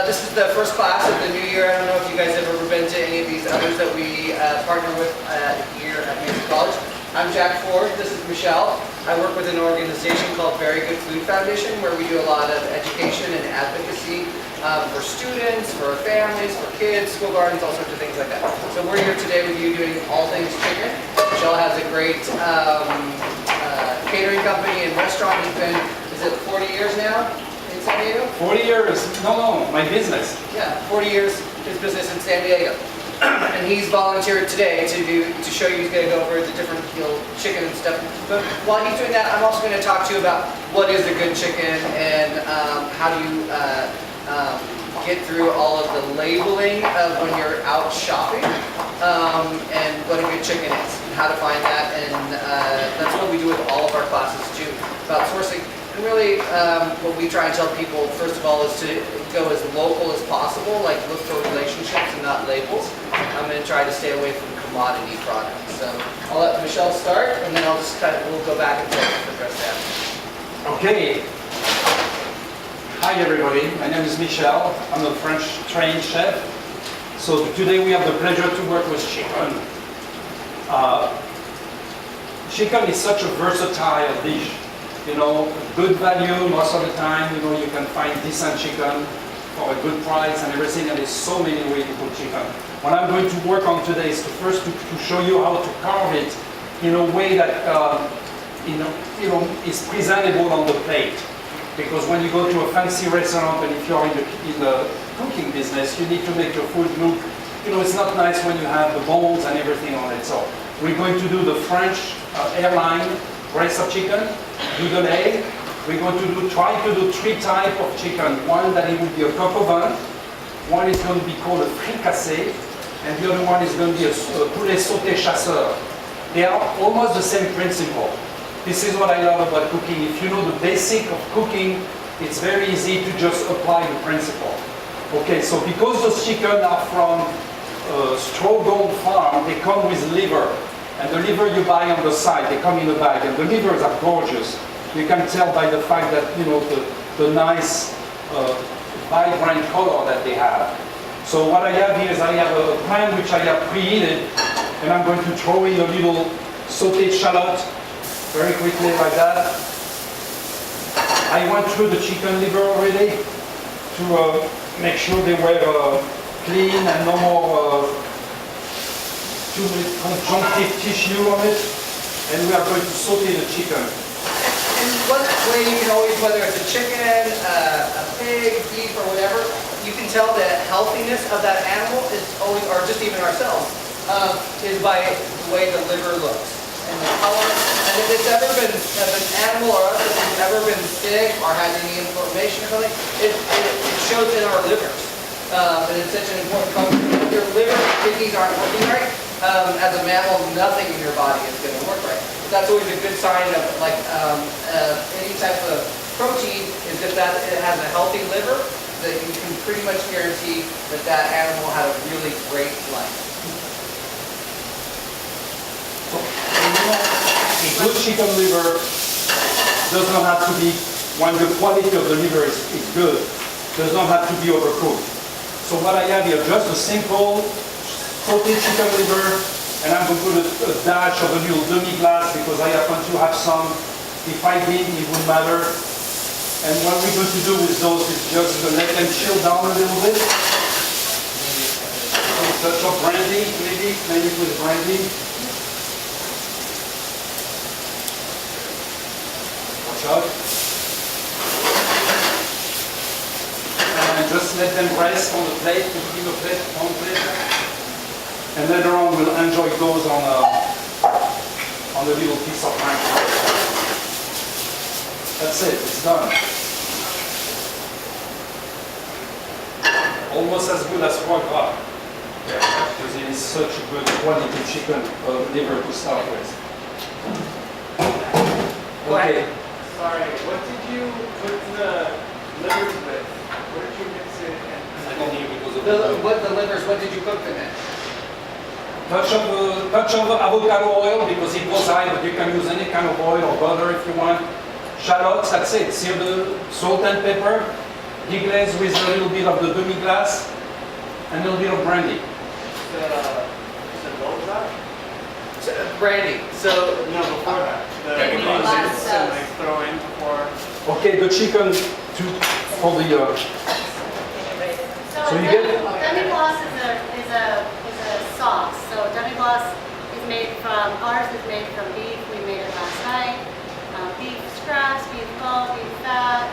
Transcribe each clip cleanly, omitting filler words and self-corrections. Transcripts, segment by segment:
This is the first class of the new year. I don't know if you guys have ever been to any of these others that we partner with here at Mesa College. I'm Jack Ford. This is Michelle. I work with an organization called Very Good Food Foundation, where we do a lot of education and advocacy for students, for families, for kids, school gardens, all sorts of things like that. So we're here today with you doing all things chicken. Michelle has a great catering company and restaurant. He's been, is it 40 years now? 40 years, no, my business. Yeah, 40 years, his business in San Diego. And he's volunteered today to show you, he's going to go over the different chicken and stuff. But while he's doing that, I'm also going to talk to you about what is a good chicken and how do you get through all of the labeling of when you're out shopping and what a good chicken is and how to find that. And that's what we do with all of our classes too, about sourcing. And really, what we try and tell people, first of all, is to go as local as possible, like look for relationships and not labels, and try to stay away from commodity products. So I'll let Michelle start, and then I'll just we'll go back and forth for the rest of that. Okay. Hi everybody, my name is Michel. I'm a French trained chef. So today we have the pleasure to work with chicken. Chicken is such a versatile dish. You know, good value most of the time. You know, you can find decent chicken for a good price and everything, and there's so many ways to cook chicken. What I'm going to work on today is to show you how to carve it in a way that is presentable on the plate. Because when you go to a fancy restaurant and if you're in the cooking business, you need to make your food look. You know, it's not nice when you have the bones and everything on it. So we're going to do the French airline breast of chicken, noodle egg. We're going to try to do 3 types of chicken. One that it will be a coq au vin, one is going to be called a fricassé, and the other one is going to be a poulet sauté chasseur. They are almost the same principle. This is what I love about cooking. If you know the basic of cooking, it's very easy to just apply the principle. Okay, so because those chicken are from Strogon farm, they come with liver. And the liver you buy on the side, they come in a bag, and the livers are gorgeous. You can tell by the fact that, you know, the nice, vibrant color that they have. So what I have here is I have a pan which I have preheated, and I'm going to throw in a little sautéed shallot, very quickly like that. I went through the chicken liver already to make sure they were clean and no more conjunctive tissue on it, and we are going to saute the chicken. And one way you can always, whether it's a chicken, a pig, beef, or whatever, you can tell the healthiness of that animal is always, or just even ourselves, is by the way the liver looks and the color. And if it's ever been, if an animal or us, if it's ever been sick or had any inflammation or something, it shows in our livers. And it's such an important component. If your liver and kidneys aren't working right, as a mammal, nothing in your body is going to work right. But that's always a good sign of like any type of protein is if that it has a healthy liver, that you can pretty much guarantee that that animal had a really great life. So, a good chicken liver does not have to be, when the quality of the liver is good, does not have to be overcooked. So what I have here, just a simple sauteed chicken liver, and I'm going to put a dash of a little demi-glace because I happen to have some. If I didn't, it wouldn't matter. And what we're going to do with those is just to let them chill down a little bit. A touch of brandy, maybe with brandy. Watch out. And just let them rest on the plate, on the plate. And later on we'll enjoy those on a little piece of pie. That's it, it's done. Almost as good as foie gras. Because it is such a good quality chicken liver to start with. Okay. Sorry, what did you put the livers with? What did you mix it in? I don't hear because of The livers, what did you cook them in? touch of avocado oil because it goes high, but you can use any kind of oil or butter if you want. Shallots, that's it. Salt and pepper. deglaze with a little bit of the demi-glace and a little bit of brandy. What was that? Brandy. So No, before that. The Demi-glace ingredients sauce. and like throw in before. Okay, the chicken for the So So you demi-glace is a sauce. So demi-glace is made from, ours is made from beef. We made it last night. Beef scraps, beef gall, beef fat,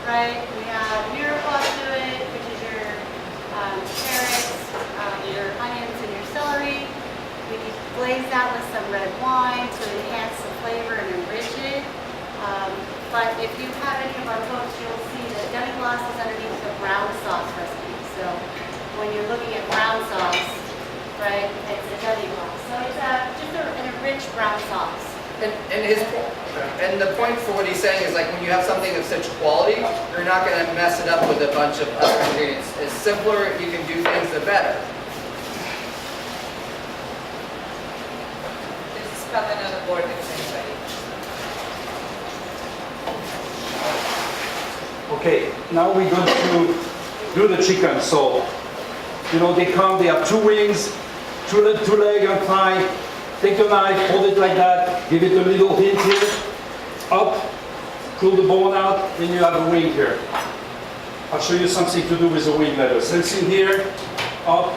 right? We add mirepoix to it, which is your carrots, your onions, and your celery. We glaze that with some red wine to enhance the flavor and enrich it. But if you have any of our books, you'll see that demi-glace is underneath the brown sauce recipe. So when you're looking at brown sauce, right, it's a demi-glace. So it's just an enriched brown sauce. and the point for what he's saying is like when you have something of such quality, you're not going to mess it up with a bunch of other ingredients. It's simpler if you can do things, the better. This is probably not a board with anybody. Okay, now we're going to do the chicken. So, you know, they have 2 wings, 2 legs and thigh. Take the knife, hold it like that, give it a little hint here, up, pull the bone out, then you have a wing here. I'll show you something to do with the wing later. Same thing here, up.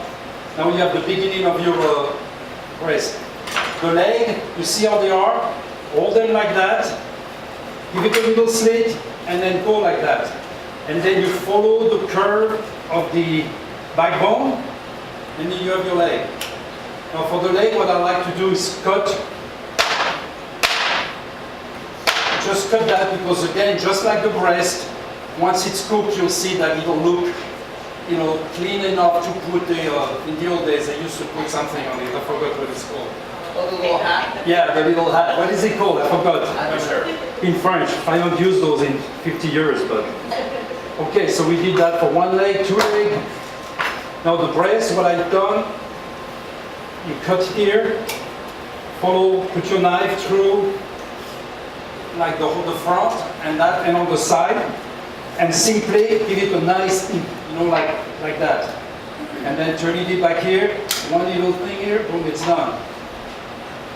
Now you have the beginning of your breast. The leg, you see how they are? Hold them like that, give it a little slit, and then go like that. And then you follow the curve of the backbone, and then you have your leg. Now for the leg, what I like to do is cut. Just cut that because again, just like the breast, once it's cooked, you'll see that it'll look, you know, clean enough to put the, in the old days, they used to put something on it. I forgot what it's called. Oh, the little hat. Yeah, the little hat. What is it called? I forgot. I don't know. In French. I haven't used those in 50 years, but. Okay, so we did that for 1 leg, 2 leg. Now the breast, what I've done, you cut here, follow, put your knife through, like the front and that, and on the side, and simply give it a nice, you know, like that. And then turn it back here, one little thing here, boom, it's done.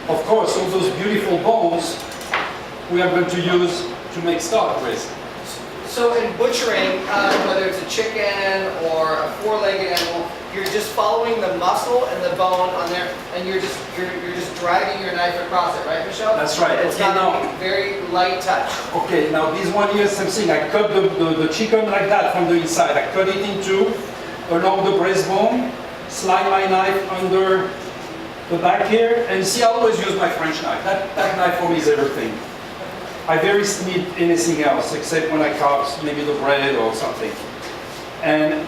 Of course, all those beautiful bones we are going to use to make stock with. So in butchering, whether it's a chicken or a 4-legged animal, you're just following the muscle and the bone on there, and you're just dragging your knife across it, right, Michel? That's right. It's Okay, got now- a very light touch. Okay, now this one here, same thing. I cut the chicken like that from the inside. I cut it in 2 along the breastbone, slide my knife under the back here, and see, I always use my French knife. That knife for me is everything. I barely need anything else except when I cut maybe the bread or something. And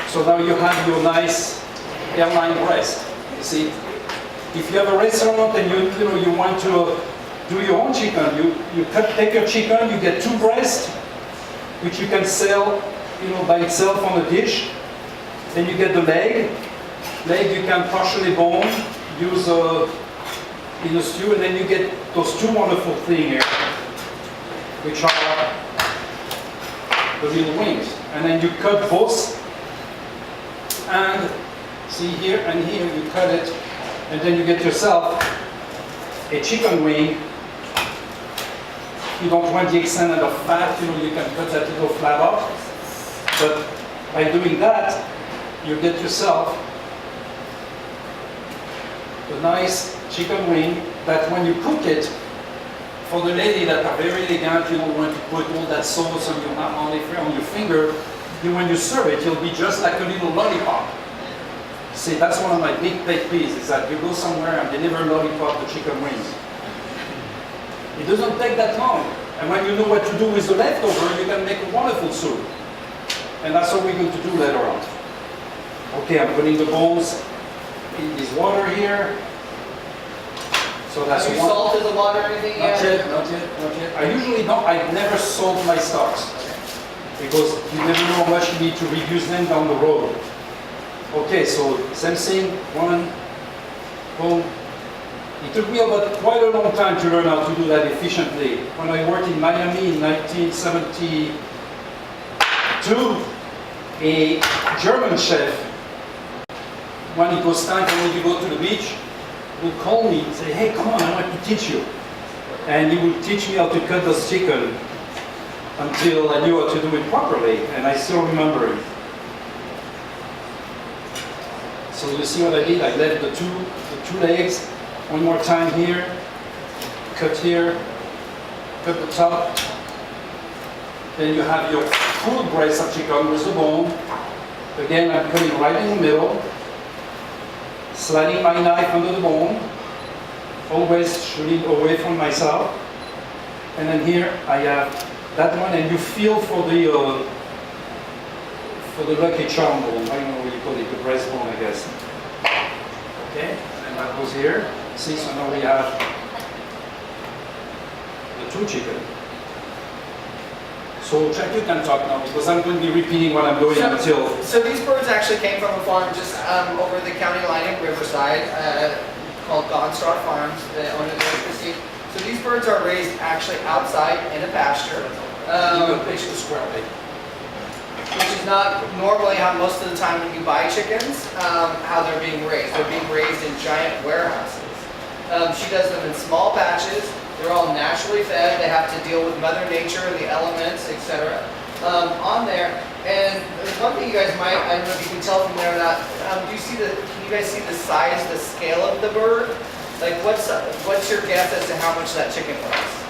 so now you have your nice airline breast. You see, if you have a restaurant and you want to do your own chicken, you take your chicken, you get 2 breasts, which you can sell, by itself on a dish. Then you get the leg. Leg you can partially bone, use in a stew, and then you get those 2 wonderful things here, which are the little wings. And then you cut both, and see here and here, you cut it, and then you get yourself a chicken wing. You don't want the extent of fat, you can cut that little flap off. But by doing that, you get yourself a nice chicken wing that when you cook it, for the lady that are very elegant, you don't want to put all that sauce on your finger, when you serve it, it'll be just like a little lollipop. See, that's one of my big pet peeves, is that you go somewhere and they never lollipop the chicken wings. It doesn't take that long. And when you know what to do with the leftover, you can make a wonderful soup. And that's what we're going to do later on. Okay, I'm putting the bones in this water here. So that's Have you one. salted the water or anything yet? Not yet. I usually don't, I never salt my stocks. Because you never know how much you need to reduce them down the road. Okay, so same thing, 1, boom. It took me quite a long time to learn how to do that efficiently. When I worked in Miami in 1978, to a German chef. When it was time for me to go to the beach, he would call me and say, hey, come on, I want to teach you. And he would teach me how to cut those chicken until I knew how to do it properly, and I still remember it. So you see what I did? I left the two legs, one more time here, cut here, cut the top. Then you have your full breast of chicken with the bone. Again, I'm cutting right in the middle, sliding my knife under the bone, always shooting away from myself. And then here I have that one, and you feel for the lucky charm bone. I don't know what you call it, the breastbone, I guess. Okay, and that goes here. See, so now we have the two chicken. So Jack, you can talk now because I'm going to be repeating what I'm doing until. So these birds actually came from a farm just over the county line in Riverside called Gonstar Farms. The owner there, Christine. So these birds are raised actually outside in a pasture, which is not normally how most of the time when you buy chickens, how they're being raised. They're being raised in giant warehouses. She does them in small batches. They're all naturally fed. They have to deal with Mother Nature, the elements, etc. On there. And one thing you guys might, I don't know if you can tell from there or not, can you guys see the size, the scale of the bird? Like what's your guess as to how much that chicken weighs?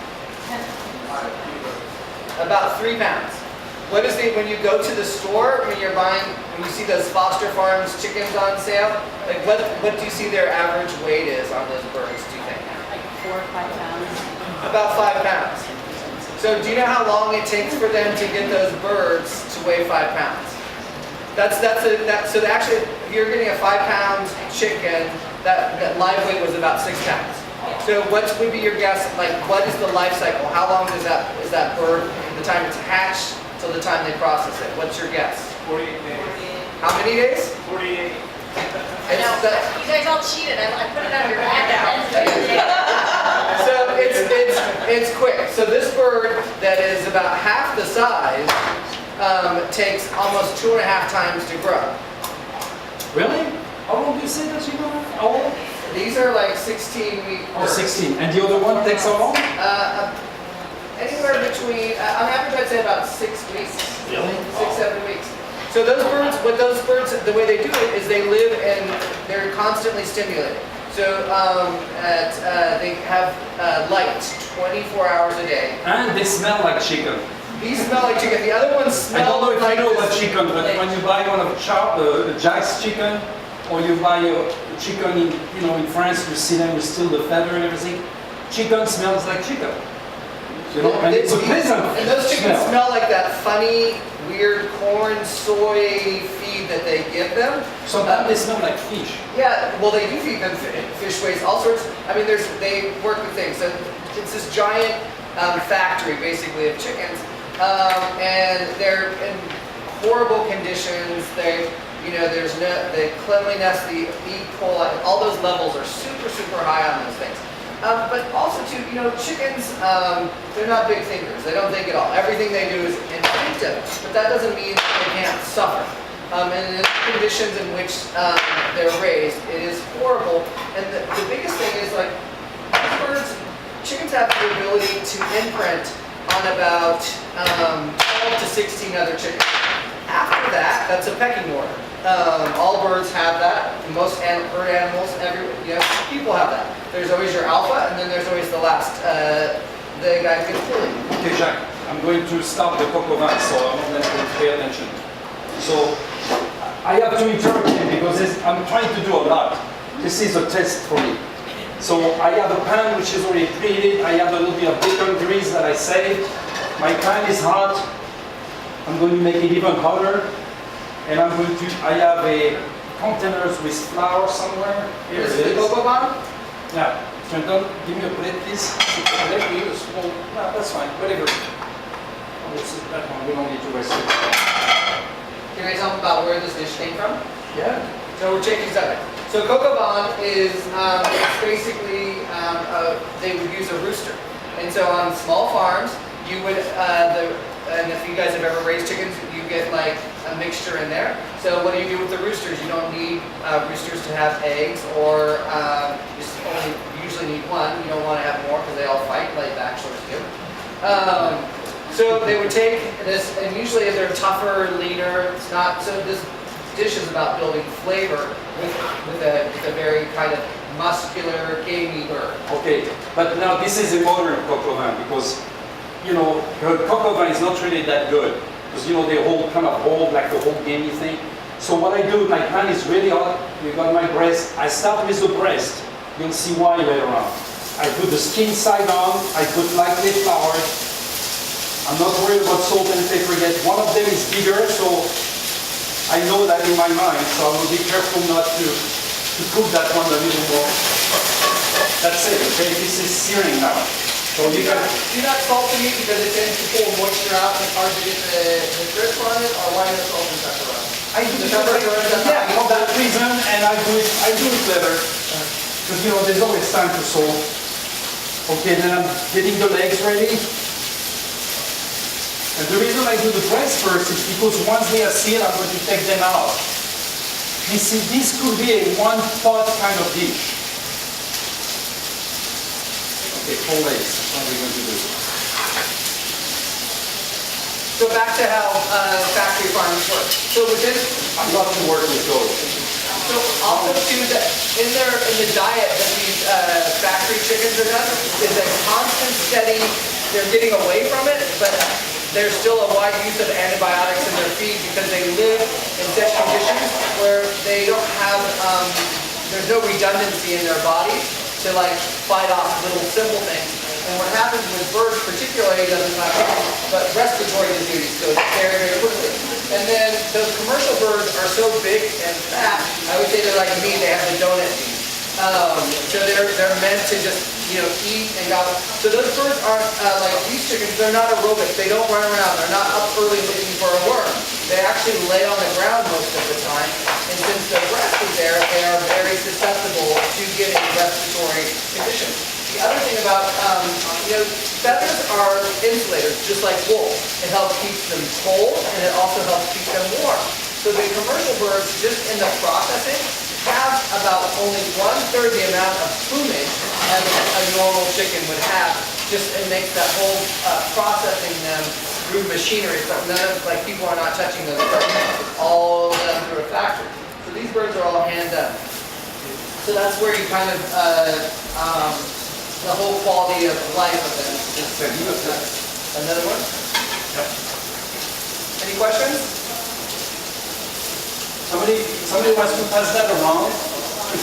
About 3 pounds. What is when you go to the store, when you're buying, when you see those Foster Farms chickens on sale, like what do you see their average weight is on those birds, do you think? Like 4 or 5 pounds. About 5 pounds. So do you know how long it takes for them to get those birds to weigh 5 pounds? So actually, if you're getting a 5 pound chicken, that live weight was about 6 pounds. So what would be your guess, like what is the life cycle? How long is that bird, from the time it's hatched till the time they process it? What's your guess? 48 days. How many days? 48. I know, you guys all cheated. I put it on your back. So it's quick. So this bird that is about half the size takes almost 2.5 times to grow. Really? How long do you say that you know? How old? These are like 16-week Oh, birds. 16. And the other one takes how long? Anywhere between, on average I'd say about 6 weeks. Really? 6-7 weeks. So those birds, the way they do it is they live and they're constantly stimulated. So they have light 24 hours a day. And they smell like chicken. These smell like chicken. The other ones I smell don't know if like you know about this- chicken, but when you buy one of Jack's chicken, or you buy a chicken in France, you see them with still the feather and everything. Chicken smells like chicken. And it's a pleasant And those chickens smell like that funny, weird corn, soy feed that they give them. Sometimes they smell like fish. Yeah, well, they do feed them fish waste, all sorts. I mean, they work with things. So it's this giant factory, basically, of chickens, and they're in horrible conditions. There's the cleanliness, the E. coli, all those levels are super, super high on those things. But also too, chickens, they're not big thinkers. They don't think at all. Everything they do is instinctive, but that doesn't mean they can't suffer. And in the conditions in which they're raised, it is horrible. And the biggest thing is like, chickens have the ability to imprint on about 12 to 16 other chickens. After that, that's a pecking order. All birds have that. Most bird animals, people have that. There's always your alpha, and then there's always the last, the guy who gets bullied. Okay, Jacques, I'm going to start the coq au vin, so I want them to pay attention. So I have to interrupt him because I'm trying to do a lot. This is a test for me. So I have a pan which is already preheated. I have a little bit of bacon grease that I saved. My pan is hot. I'm going to make it even hotter. And I have a containers with flour somewhere. Here it This is the is. cocoa bomb? Yeah. Trenton, give me a plate, please. Let me use a small. No, that's fine. Whatever. Oh, it's that one. We don't need to waste it. Can I tell them about where this dish came from? Yeah. So we're changing subject. So cocoa bon is it's basically they would use a rooster, and so on small farms you would and if you guys have ever raised chickens, you get like a mixture in there. So what do you do with the roosters? You don't need roosters to have eggs, or you just only usually need one. You don't want to have more because they all fight like bachelors do. So they would take this, and usually they're tougher, leaner. It's not, so this dish is about building flavor with a very kind of muscular, gamey bird. Okay, but now this is a modern coq au vin because, you know, the coq au vin is not really that good because, you know, they kind of hold like the whole gamey thing. So what I do, my pan is really hot. You got my breast. I start with the breast. You'll see why later on. I put the skin side on. I put lightly flour. I'm not worried about salt and pepper yet. One of them is bigger, so I know that in my mind. So I will be careful not to cook that one a little more. That's it, okay? This is searing now. So you can... Do not salt the meat because it tends to pull moisture out and it's hard to get the crisp on it, or why not salt and pepper on it? I do The it pepper burns, that's yeah, how you for that reason, and I do it better. Because, you know, there's always time to salt. Okay, then I'm getting the legs ready. And the reason I do the breast first is because once they are sealed, I'm going to take them out. This could be a one-pot kind of dish. Okay, 4 legs. That's what we're going to do. So back to how factory farms work. So with this, I love to work with those. so also too that in the diet that these factory chickens are done is a constant steady. They're getting away from it, but there's still a wide use of antibiotics in their feed because they live in such conditions where they don't have, there's no redundancy in their bodies to like fight off little simple things. And what happens with birds particularly doesn't matter, but respiratory disease goes very, very quickly. And then those commercial birds are so big and fat, I would say they're like me, they have the donut feed. So they're meant to just, you know, eat and go. So those birds aren't like these chickens. They're not aerobic. They don't run around. They're not up early looking for a worm. They actually lay on the ground most of the time. And since the breast is there, they are very susceptible to getting respiratory conditions. The other thing about, you know, feathers are insulators, just like wool. It helps keep them cold, and it also helps keep them warm. So the commercial birds, just in the processing, have about only 1/3 the amount of plumage as a normal chicken would have. Just it makes that whole processing them through machinery. So none of like people are not touching those birds. It's all done through a factory. So these birds are all hand done. So that's where you kind of the whole quality of life of them. Another one. Any questions? Somebody wants to pass that around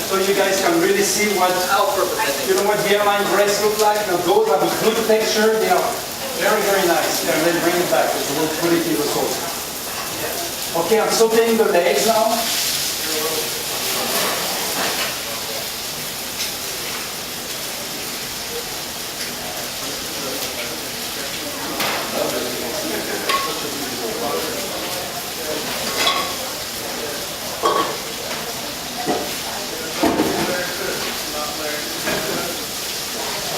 so you guys can really see what, you know, what the airline breasts look like. Now, those have a good texture. They are very, very nice. Yeah, then bring it back because we'll put it in the sauce. Okay, I'm sauteing the legs now.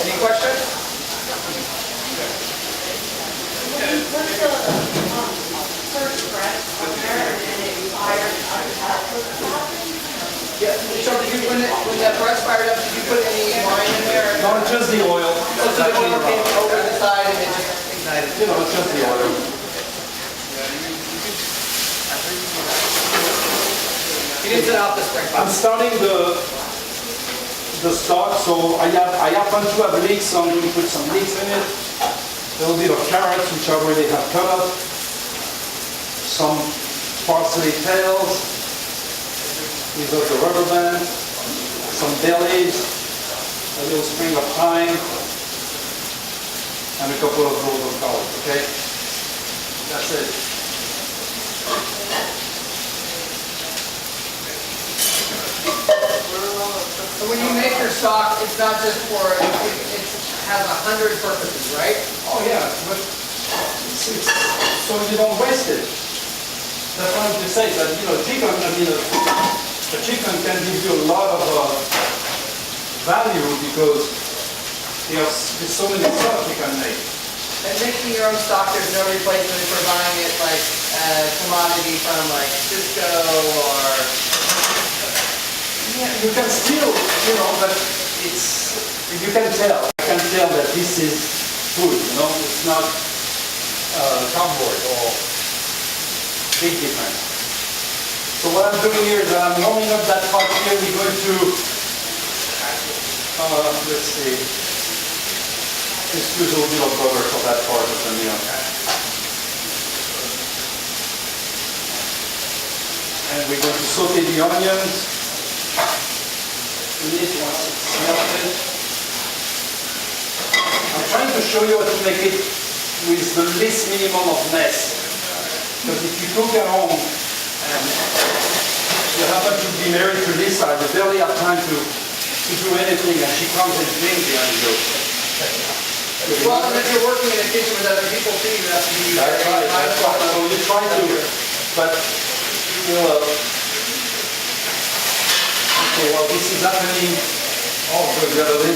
Any questions? Put the first breast on there and then it fires up with the topping. Yeah. So did you, when that breast fired up, did you put any wine in there? No, just the oil. So the oil came over the side and it just ignited. You know, just the oil. You didn't set off the sprinkler. I'm starting the stock, so I happen to have leeks, so I'm going to put some leeks in it. A little bit of carrots, which I already have cut up. Some parsley tails. These are the rubber band. Some bay leaves. A little sprig of thyme. And a couple of rolls of garlic, okay? That's it. So when you make your stock, it's not just for, it has 100 purposes, right? Oh yeah, but it's so you don't waste it. That's what I'm to say, that, you know, chicken, I mean, a chicken can give you a lot of value because there's so many stuff you can make. And making your own stock, there's no replacement for buying it like commodity from like Cisco or. Yeah, you can still, but you can tell. You can tell that this is food, it's not cardboard or big difference. So what I'm doing here is I'm warming up that pot here. We're going to, let's see, just use a little bit of butter for that part of the meal. And we're going to saute the onions in it once it's melted. I'm trying to show you how to make it with the least minimum of mess. Because if you cook at home and you happen to be married to Lisa, you barely have time to do anything, and she comes and cleans behind you. Well, and if you're working in a kitchen with other people too, you have to be. That's right. That's right. So you try to, but okay, well, this is happening. Oh, good, the other way.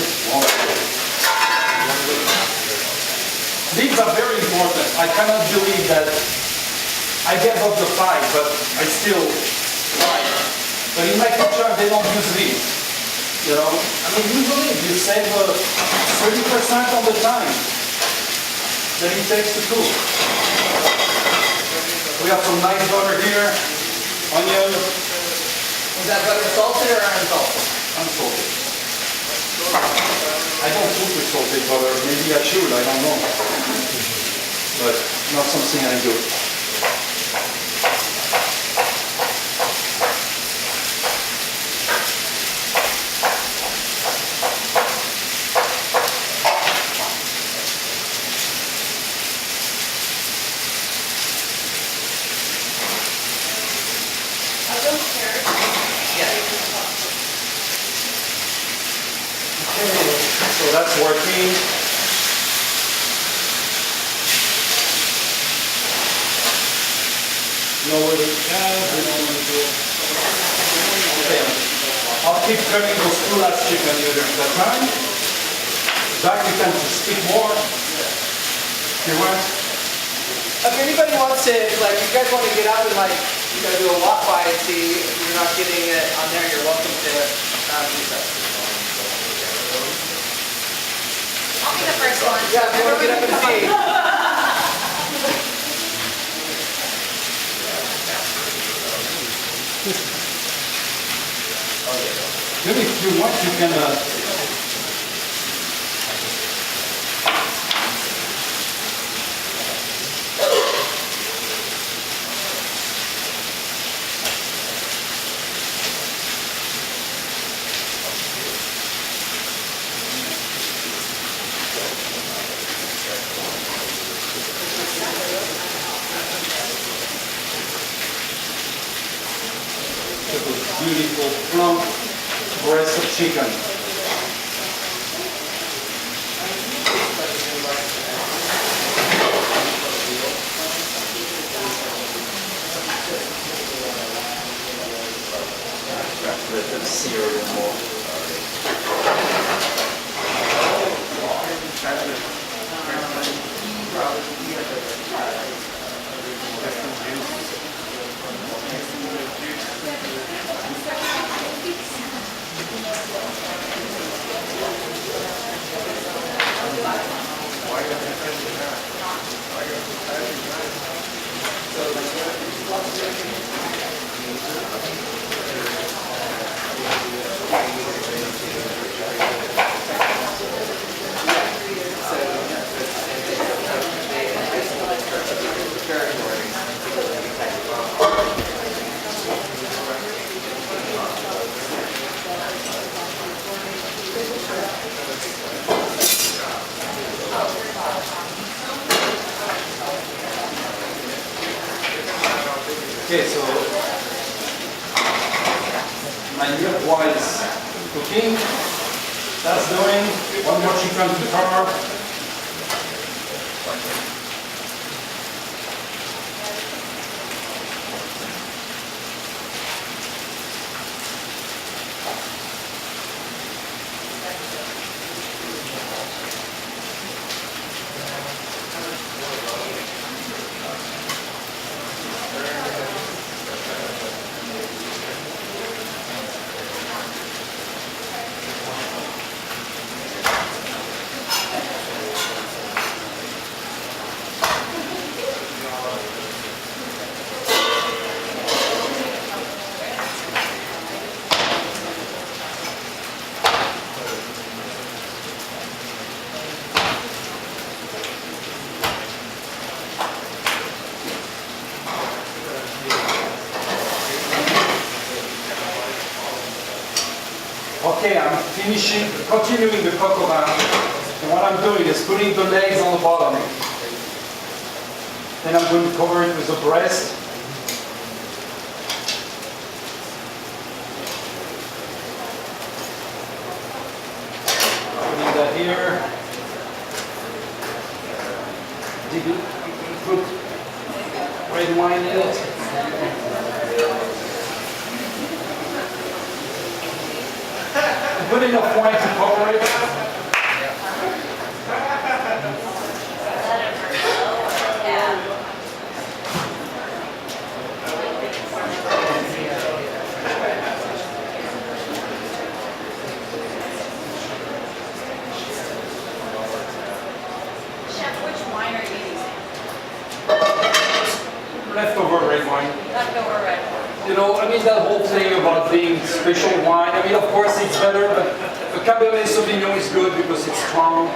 These are very important. I cannot believe that I gave up the pie, but I still try. But in my kitchen, they don't use these. Usually you save 30% of the time that it takes to cook. We have some nice butter here, onion. Was that butter salted or unsalted? Unsalted. I don't cook with salted butter. Maybe I should, I don't know. But not something I do. So that's working. Lower the gas. Okay. I'll keep turning those two last chicken during that time. Zach, you can speak more if you want. If anybody wants to, like, you guys want to get up and do a walk by and see if you're not getting it on there, you're welcome to do that. I'll be the first one. Yeah, if you want to get up and see. Then if you want, you can beautiful plump breast of chicken. Let them sear a little more. Okay, so my milk is cooking. That's doing. One more chicken to cover. Okay, I'm continuing the coq au vin. And what I'm doing is putting the legs on the bottom. Then I'm going to cover it with the breast. Putting that here. Put red wine in it. Put enough wine to cover it. Chef, which wine are you using? Leftover red wine. Leftover red wine. You know, I mean that whole thing about being special wine, I mean of course it's better, but the Cabernet Sauvignon is good because it's strong.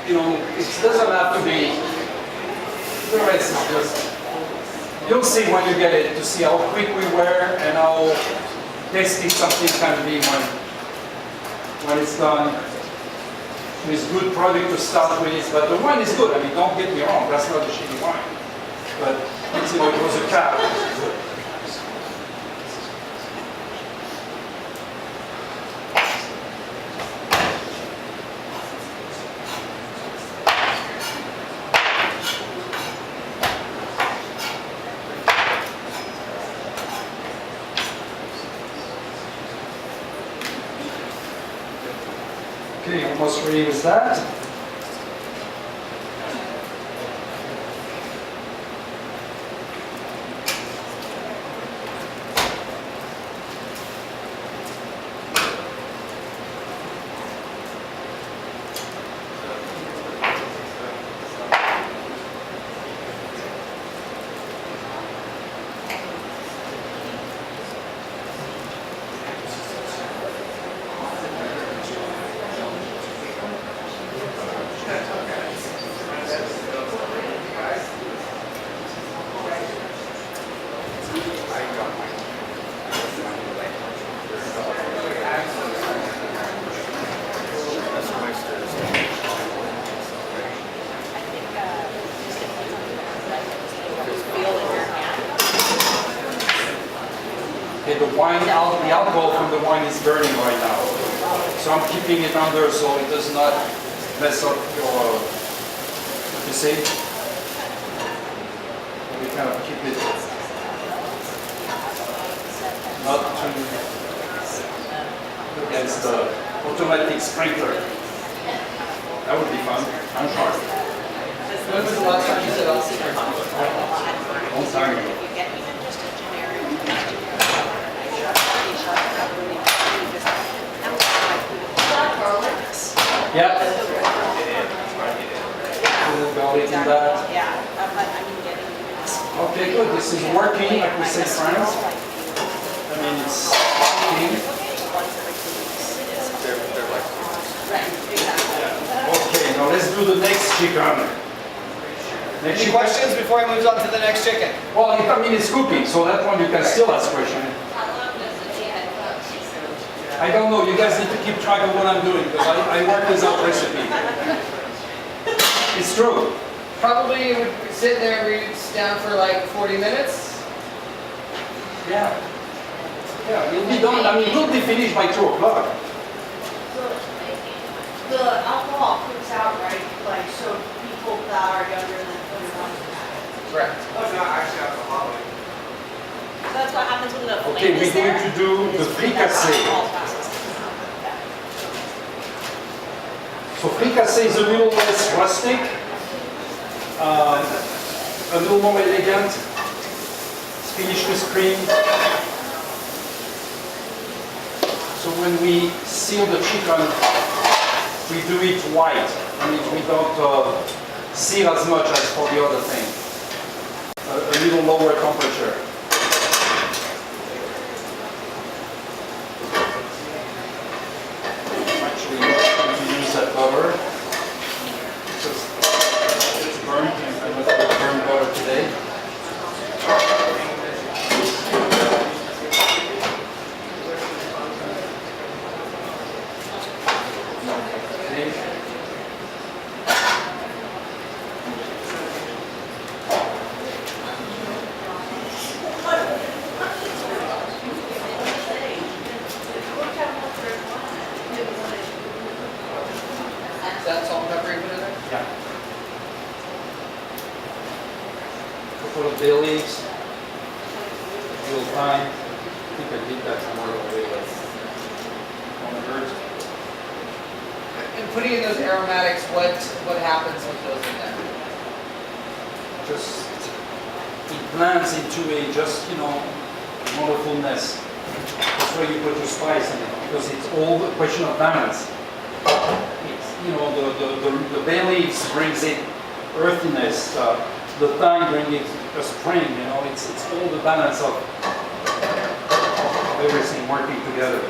You know, it doesn't have to be, the rest is just, you'll see when you get it to see how quick we were and how tasty something can be when it's done. It's good product to start with, but the wine is good. I mean, don't get me wrong, that's not a shitty wine. But it's, you know, it was a cab. Okay, almost ready with that. Okay, the wine, the alcohol from the wine is burning right now. So I'm keeping it under so it does not mess up your, you see? We kind of keep it not too against the automatic sprinkler. That would be fun. I'm sure. When was the last time you said all secret? Long time ago. Yeah. A little garlic in that. Okay, good. This is working, like we say in France. I mean, it's working. Okay, now let's do the next chicken. Next Any questions before I move on to the next chicken? Well, I mean, it's cooking, so that one you can still ask questions. I don't know, you guys need to keep track of what I'm doing because I work without recipe. It's true. Probably would sit there and read down for like 40 minutes. Yeah. Yeah, we'll be done. I mean, we'll be finished by 2 o'clock. The alcohol cooks out, right? Like, so people that are younger than 21. Correct. Oh, no, actually alcoholic. So that's what happens when the Okay, flame is we're there? going to do the fricassee. So fricassee is a little less rustic, a little more elegant. It's finished with cream. So when we seal the chicken, we do it white. I mean, we don't seal as much as for the other thing. A little lower temperature. Actually, I'm going to use that butter. It's burnt. I'm going to burn butter today. leaves. You'll find, I think I did that somewhere already, on the bird. And putting in those aromatics, what happens with those in there? Just, it blends into a just, wonderfulness. That's why you put your spice in it, because it's all a question of balance. It's, the bay leaves brings it earthiness, the thyme brings it a spring, it's all the balance of everything working together.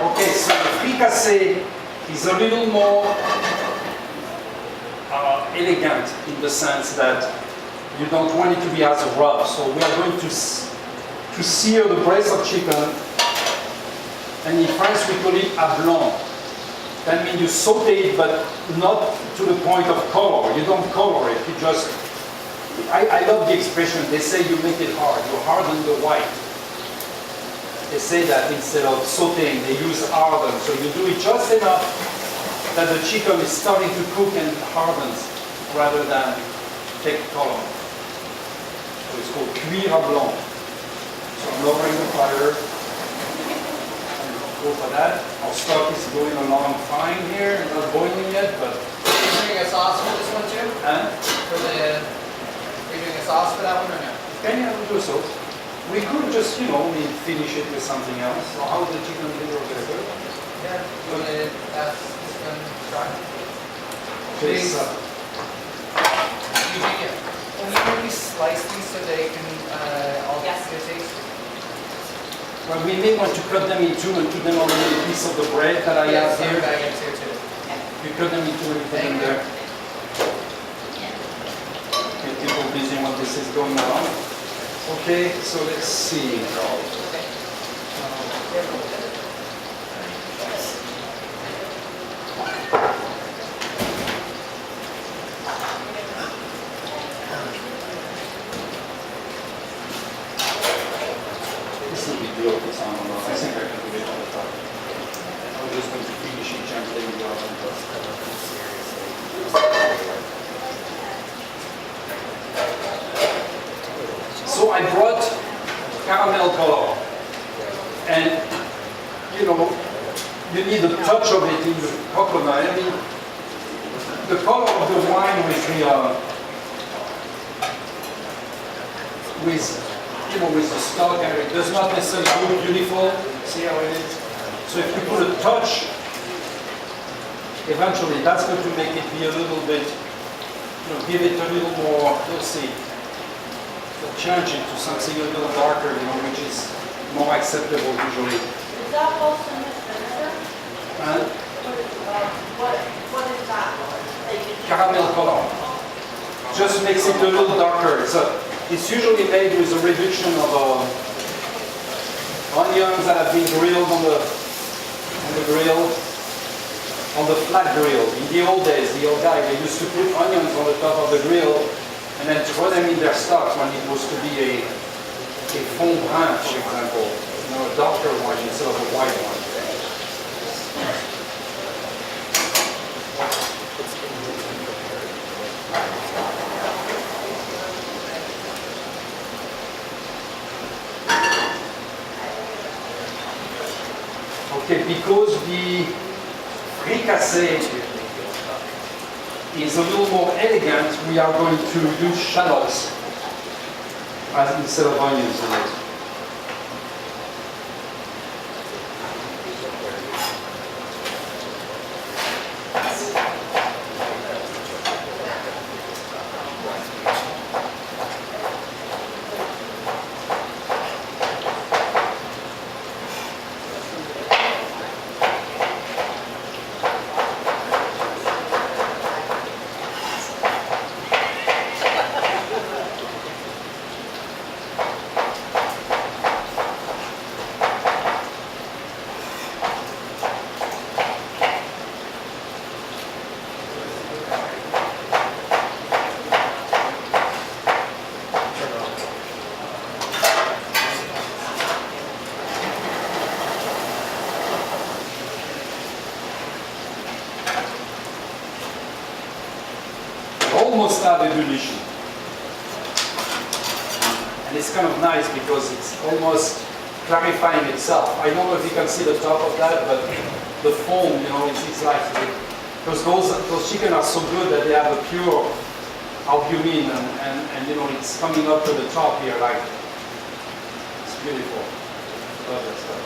Okay, so the fricassee is a little more elegant in the sense that you don't want it to be as rough. So we are going to sear the breast of chicken, and in France we call it à blanc. That means you saute it, but not to the point of color. You don't color it, you just, I love the expression, they say you make it hard, you harden the white. They say that instead of sauteing, they use harden. So you do it just enough that the chicken is starting to cook and hardens rather than take color. So it's called cuire à blanc. So I'm lowering the fire. Go for that. Our stock is going along fine here, not boiling yet, but. Are you doing a sauce for this one too? Huh? Are you doing a sauce for that one or no? Okay, yeah, we'll do so. We could just, we finish it with something else. So how the chicken liver very good? Yeah. You want to ask this one to try? Please. You take it. Can you maybe slice these so they can all get Yes. good taste? Well, we may want to cut them in two and put them on a piece of the bread that I have Some here. baguettes here too. You cut them in two and put them there. Get people busy when this is going on. Okay, so let's see. This will be good for some of us. I think I can do it all the time. I'm just going to finish it gently in the oven. So I brought caramel color, and you need a touch of it in the coconut. I mean, the color of the wine with the stock, and it does not necessarily look beautiful. See how it is? So if you put a touch, eventually that's going to make it be a little bit, give it a little more. You'll see. Change it to something a little darker, which is more acceptable usually. Is that also vinegar? And What is that? caramel color just makes it a little darker. It's usually made with a reduction of onions that have been grilled on the flat grill. In the old days, the old guy, they used to put onions on the top of the grill and then throw them in their stock when it was to be a fond brun, for example, a darker one instead of a white one. Okay, because the fricassee is a little more elegant, we are going to use shallots instead of onions in it. almost have ebullition. And it's kind of nice because it's almost clarifying itself. I don't know if you can see the top of that, but the foam, you know, it's like, because those chicken are so good that they have a pure albumin and you know, it's coming up to the top here, like, it's beautiful. Love that stuff.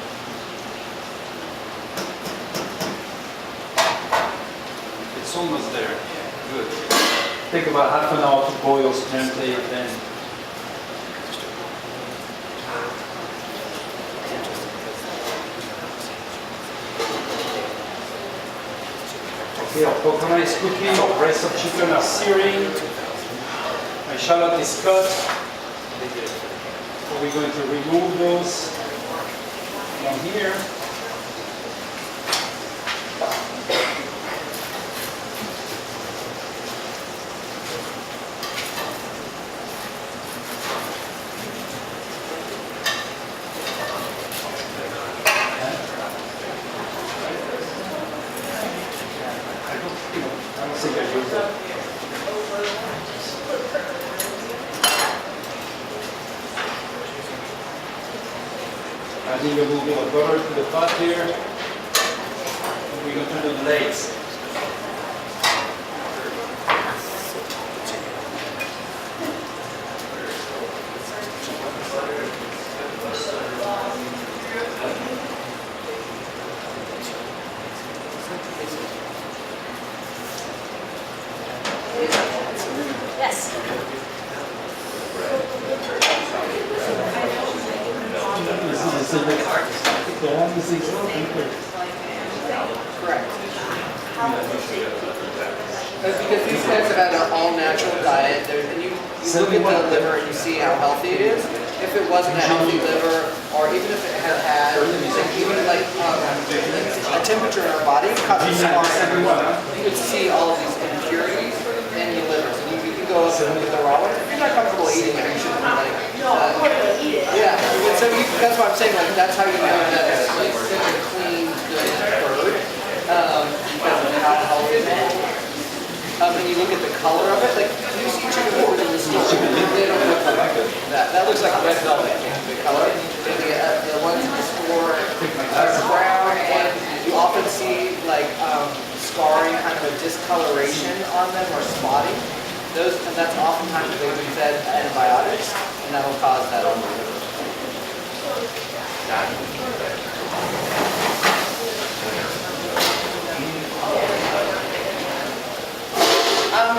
It's almost there. Good. Take about half an hour to boil gently and then. Okay, our coconut is cooking, our breast of chicken are searing, my shallot is cut. So we're going to remove those from here. I don't think I use that. Adding a little bit of butter to the pot here. And we're going to do the legs. Yes. Correct. That's because these guys have had an all-natural diet. And you look at the liver and you see how healthy it is. If it wasn't a healthy liver, or even if it had had, a temperature in our body, you could see all of these impurities in the livers. And you can go up and look at the raw one. If you're not comfortable eating it, you shouldn't yeah. And so that's why I'm saying, like, that's how you know that it's like such a clean, good bird, because of how healthy it is. And you look at the color of it, like, you see chicken wings in the store, they don't look like that. That looks like red velvet, the color. The ones in the store are brown, and you often see, like, scarring, kind of a discoloration on them, or spotting. And that's oftentimes they've been fed antibiotics, and that'll cause that on the liver.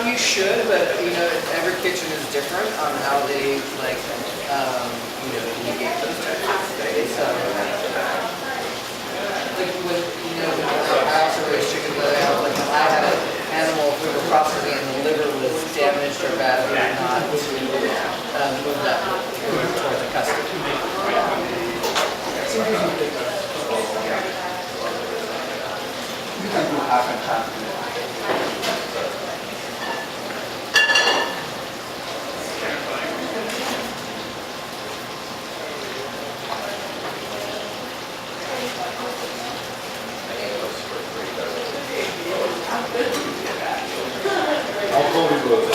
You should, but you know, every kitchen is different on how they like, mitigate those types of things. So, like when I also raise chicken, but I had an animal through the property and the liver was damaged or badly or not to move that towards the custard. You can do half and half. I'll go with those.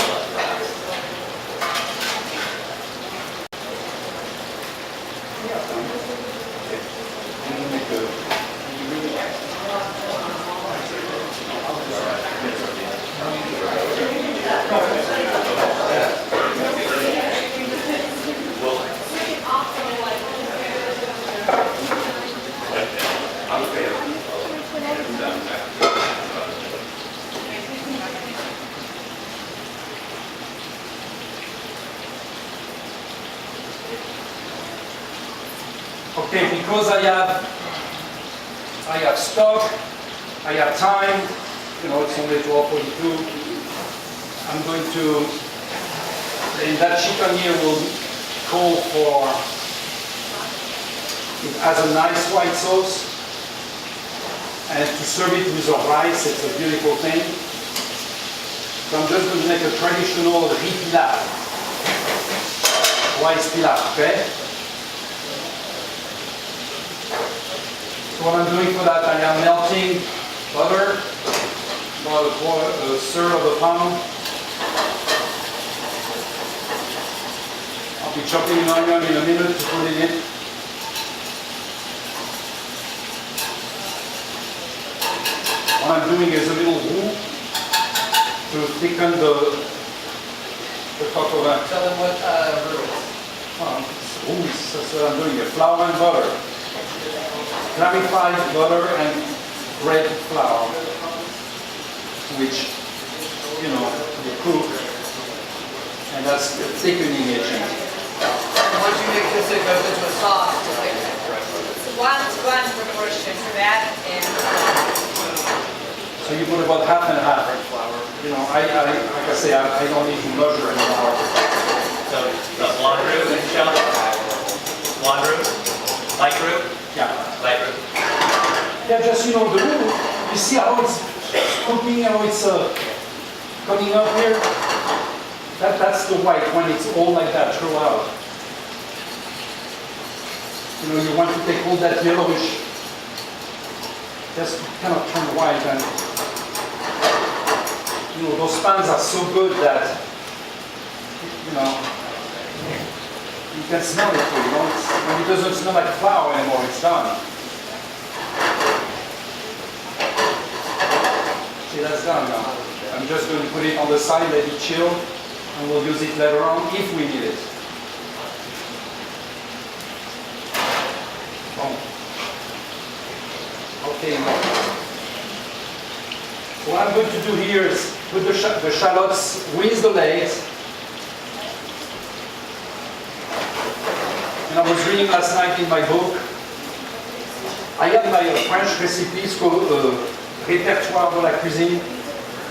Okay, because I have stock, I have time, you know, it's only 12:42. I'm going to, and that chicken here will call for, it has a nice white sauce, and to serve it with the rice, it's a beautiful thing. So I'm just going to make a traditional riz pilaf, rice pilaf, okay? So what I'm doing for that, I am melting butter, about a third of a pound. be chopping an onion in a minute to put in it. What I'm doing is a little roux to thicken the top of that. Tell them what roux is. Roux, that's what I'm doing here. Flour and butter. Clarified butter and bread flour, which, you know, you cook, and that's the thickening agent. Once you make this, it goes into a sauce to thicken it. It's one proportion for that and So you put about half and half. You know, like I say, I don't need to measure anymore. So, the blonde roux, Michel? Blonde roux? Light roux? Yeah. Light roux. Yeah, just, you know, the roux, you see how it's cooking, how it's coming up here? That's the white when it's all like that throughout. You know, you want to take all that yellowish, just kind of turn white, and you know, those pans are so good that, you know, you can smell it too, you know, when it doesn't smell like flour anymore, it's done. See, that's done now. I'm just going to put it on the side, let it chill, and we'll use it later on if we need it. Boom. Okay, now. So what I'm going to do here is put the shallots with the legs. And I was reading last night in my book, I had my French recipes called Répertoire de la cuisine,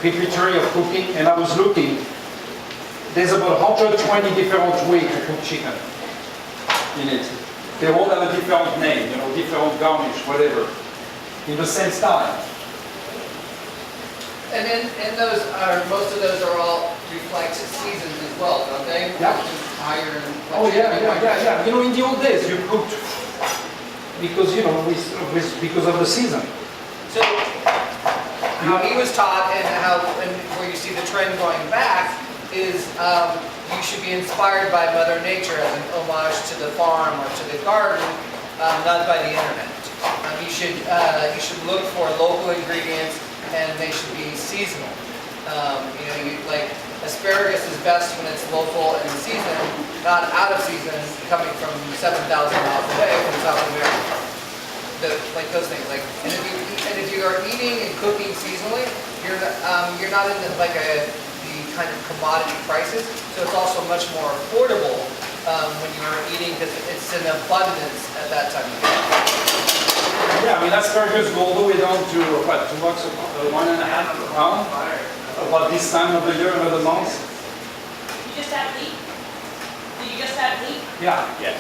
repertory of cooking, and I was looking. There's about 120 different ways to cook chicken in it. They all have a different name, you know, different garnish, whatever, in the same style. And in those most of those are all reflect seasons as well, don't they? Yeah. Just higher and. Oh yeah. You know, in the old days, you cooked because, you know, because of the season. So, how he was taught and where you see the trend going back is you should be inspired by Mother Nature as an homage to the farm or to the garden, not by the internet. You should look for local ingredients and they should be seasonal. You know, like asparagus is best when it's local and seasonal, not out of season, coming from 7,000 miles away from South America. Like those things. Like, and if you are eating and cooking seasonally, you're not in the kind of commodity prices. So it's also much more affordable when you're eating because it's in abundance at that time of year. Yeah, I mean, asparagus go all the way down to what, $2, $1.50 a pound? About this time of the year, another month? you just have leek? Did you just have leek? Yeah. Yes.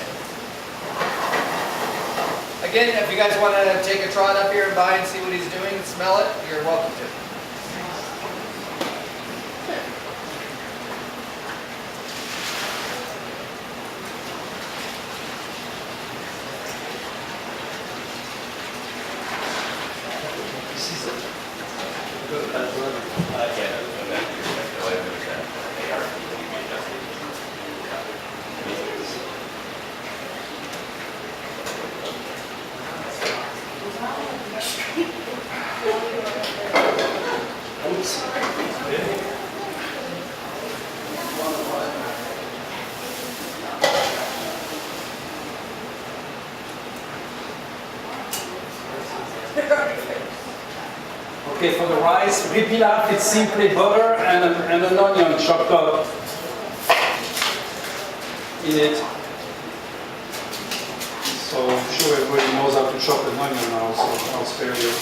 Again, if you guys want to take a trot up here and buy and see what he's doing and smell it, you're welcome to. Okay, for the rice, ripilaf, it's simply butter and an onion chopped up in it. So I'm sure everybody knows how to chop an onion now, so I'll spare you.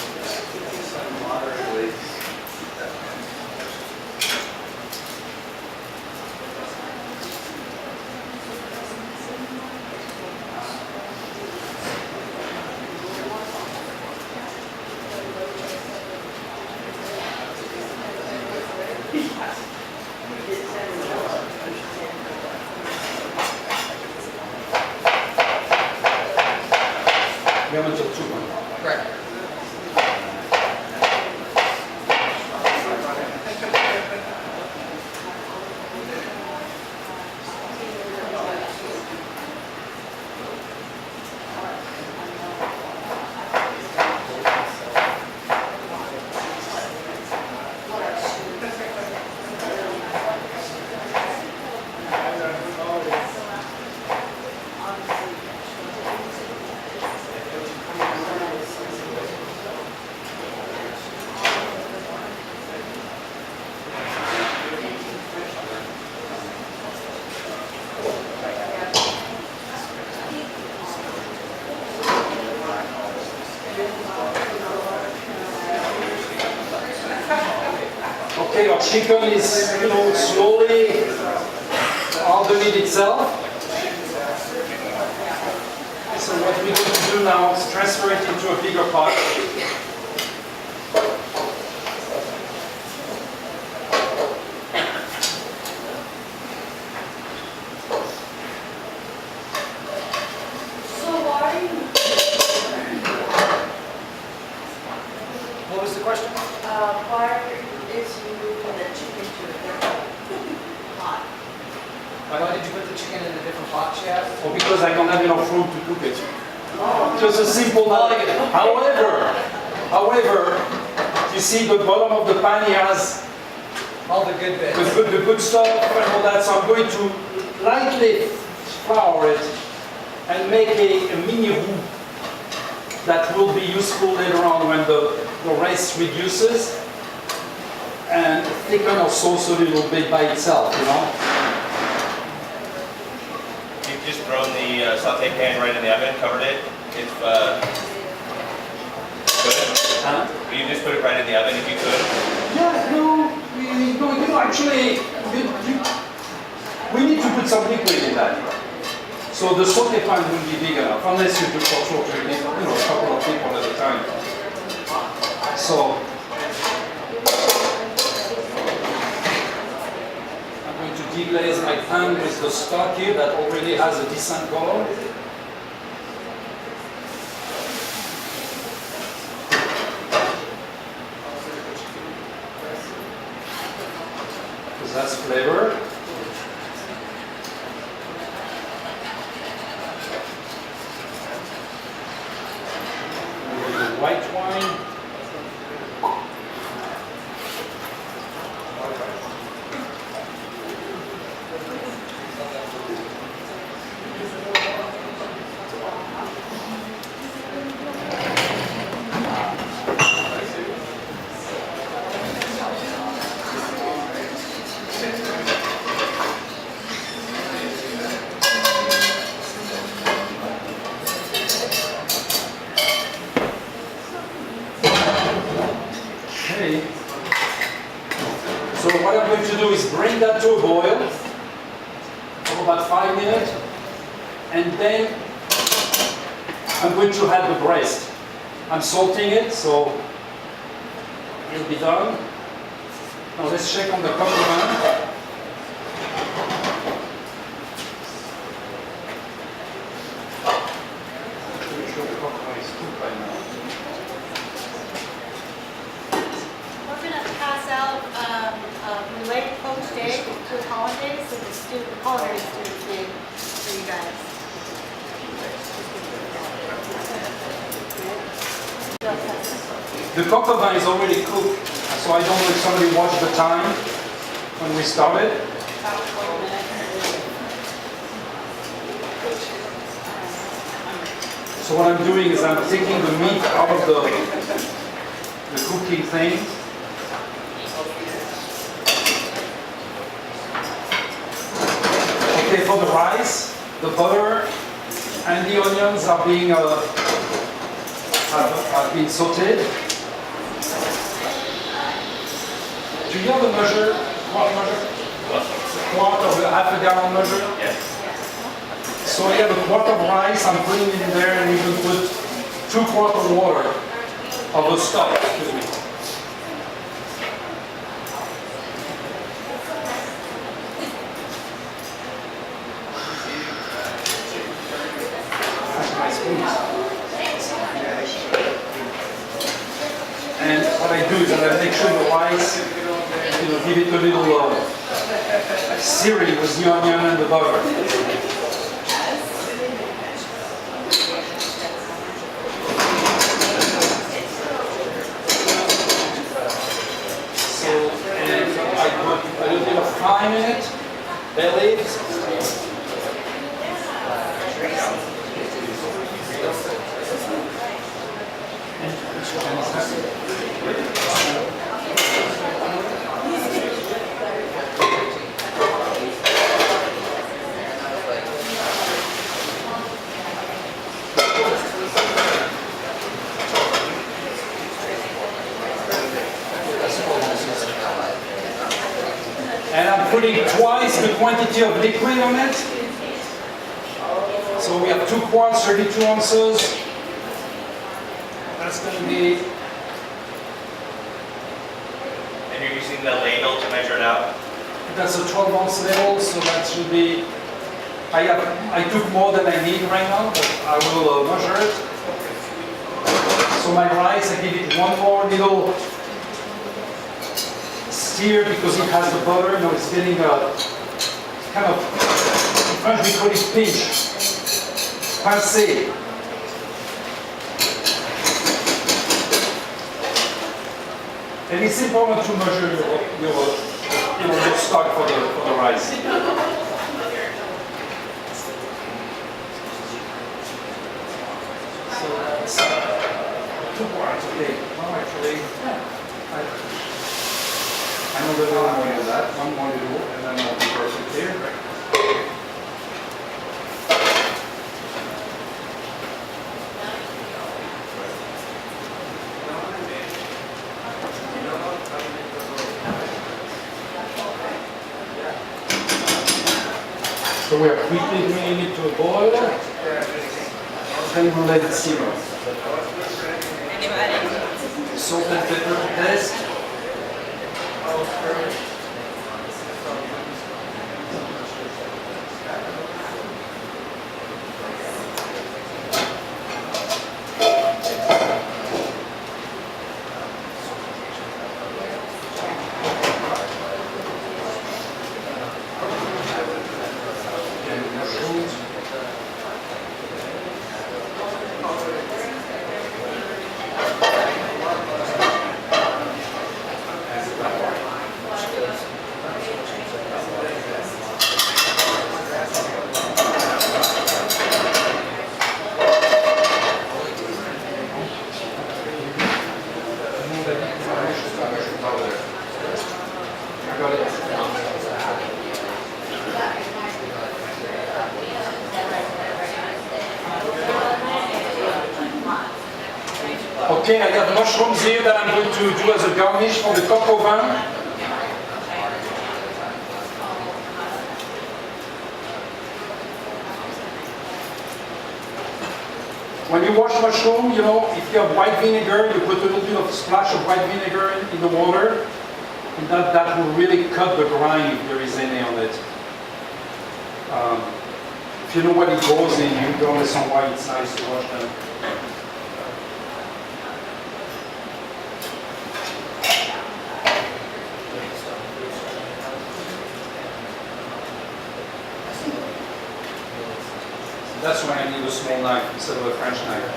We have until 2. Correct. chicken is, slowly on the meat itself. So what we're going to do now is transfer it into a bigger pot. What was the question? Why is you moving the chicken to a different pot? Why did you put the chicken in a different pot, she asked? Or because I don't have enough room to cook it. Just a simple matter. However, you see the bottom of the pan here has All the good bits. the good stuff and all that, so I'm going to lightly flour it and make a mini roux that will be useful later on when the rice reduces, and thicken our sauce a little bit by itself, You've just thrown the saute pan right in the oven, covered it. If Huh? you just put it right in the oven if you could. Yeah, actually, we need to put some liquid in that. So the saute pan will be big enough, unless you do for short, a couple of people at a time. So I'm going to deglaze my pan with the stock here that already has a decent color. Because that's flavor. White wine. Okay. So what I'm going to do is bring that to a boil for about 5 minutes, and then I'm going to add the breast. I'm salting it, so it'll be done. Now let's check on the cock oven. Pretty sure the cock oven is cooked by now. We're gonna pass out, relate poached egg to the holidays, so the culinary students made for you guys. The cock oven is already cooked, so I don't know if somebody watched the time when we started. So what I'm doing is I'm taking the meat out of the cooking thing. Okay, for the rice, the butter and the onions are being have been sauteed. Do you have a measure? Quart of half a gallon measure? Yes. So I have a quart of rice, I'm putting it in there, and you can put 2 quarts of water of the stock, excuse me. That's my spoons. And what I do is that I make sure the rice, give it a little searing with the onion and the butter. So, and I put a little bit of thyme in it, bay leaves. And I'm putting twice the quantity of liquid on it. So we have 2 quarts, 32 ounces. That's going to be, And you're using the ladle to measure it out? that's a 12 ounce ladle, so that should be, I took more than I need right now, but I will measure it. So my rice, I give it one more little stir because it has the butter, you know, it's getting a kind of, in French we call it pinch, pincé. And it's important to measure your stock for the rice. So that's 2 quarts, okay. Well, actually, I know that one more than that, one more little, and then I'll be perfect here. So we are quickly bringing it to a boil, then we'll let it simmer. Salt and pepper to taste. And mushrooms. Okay, I got mushrooms here that I'm going to do as a garnish for the coq au vin. When you wash mushroom, you know, if you have white vinegar, you put a little bit of splash of white vinegar in the water, and that will really cut the brine if there is any on it. If you know what it goes in, you don't understand why it's nice to wash them. That's why I need a small knife instead of a French knife.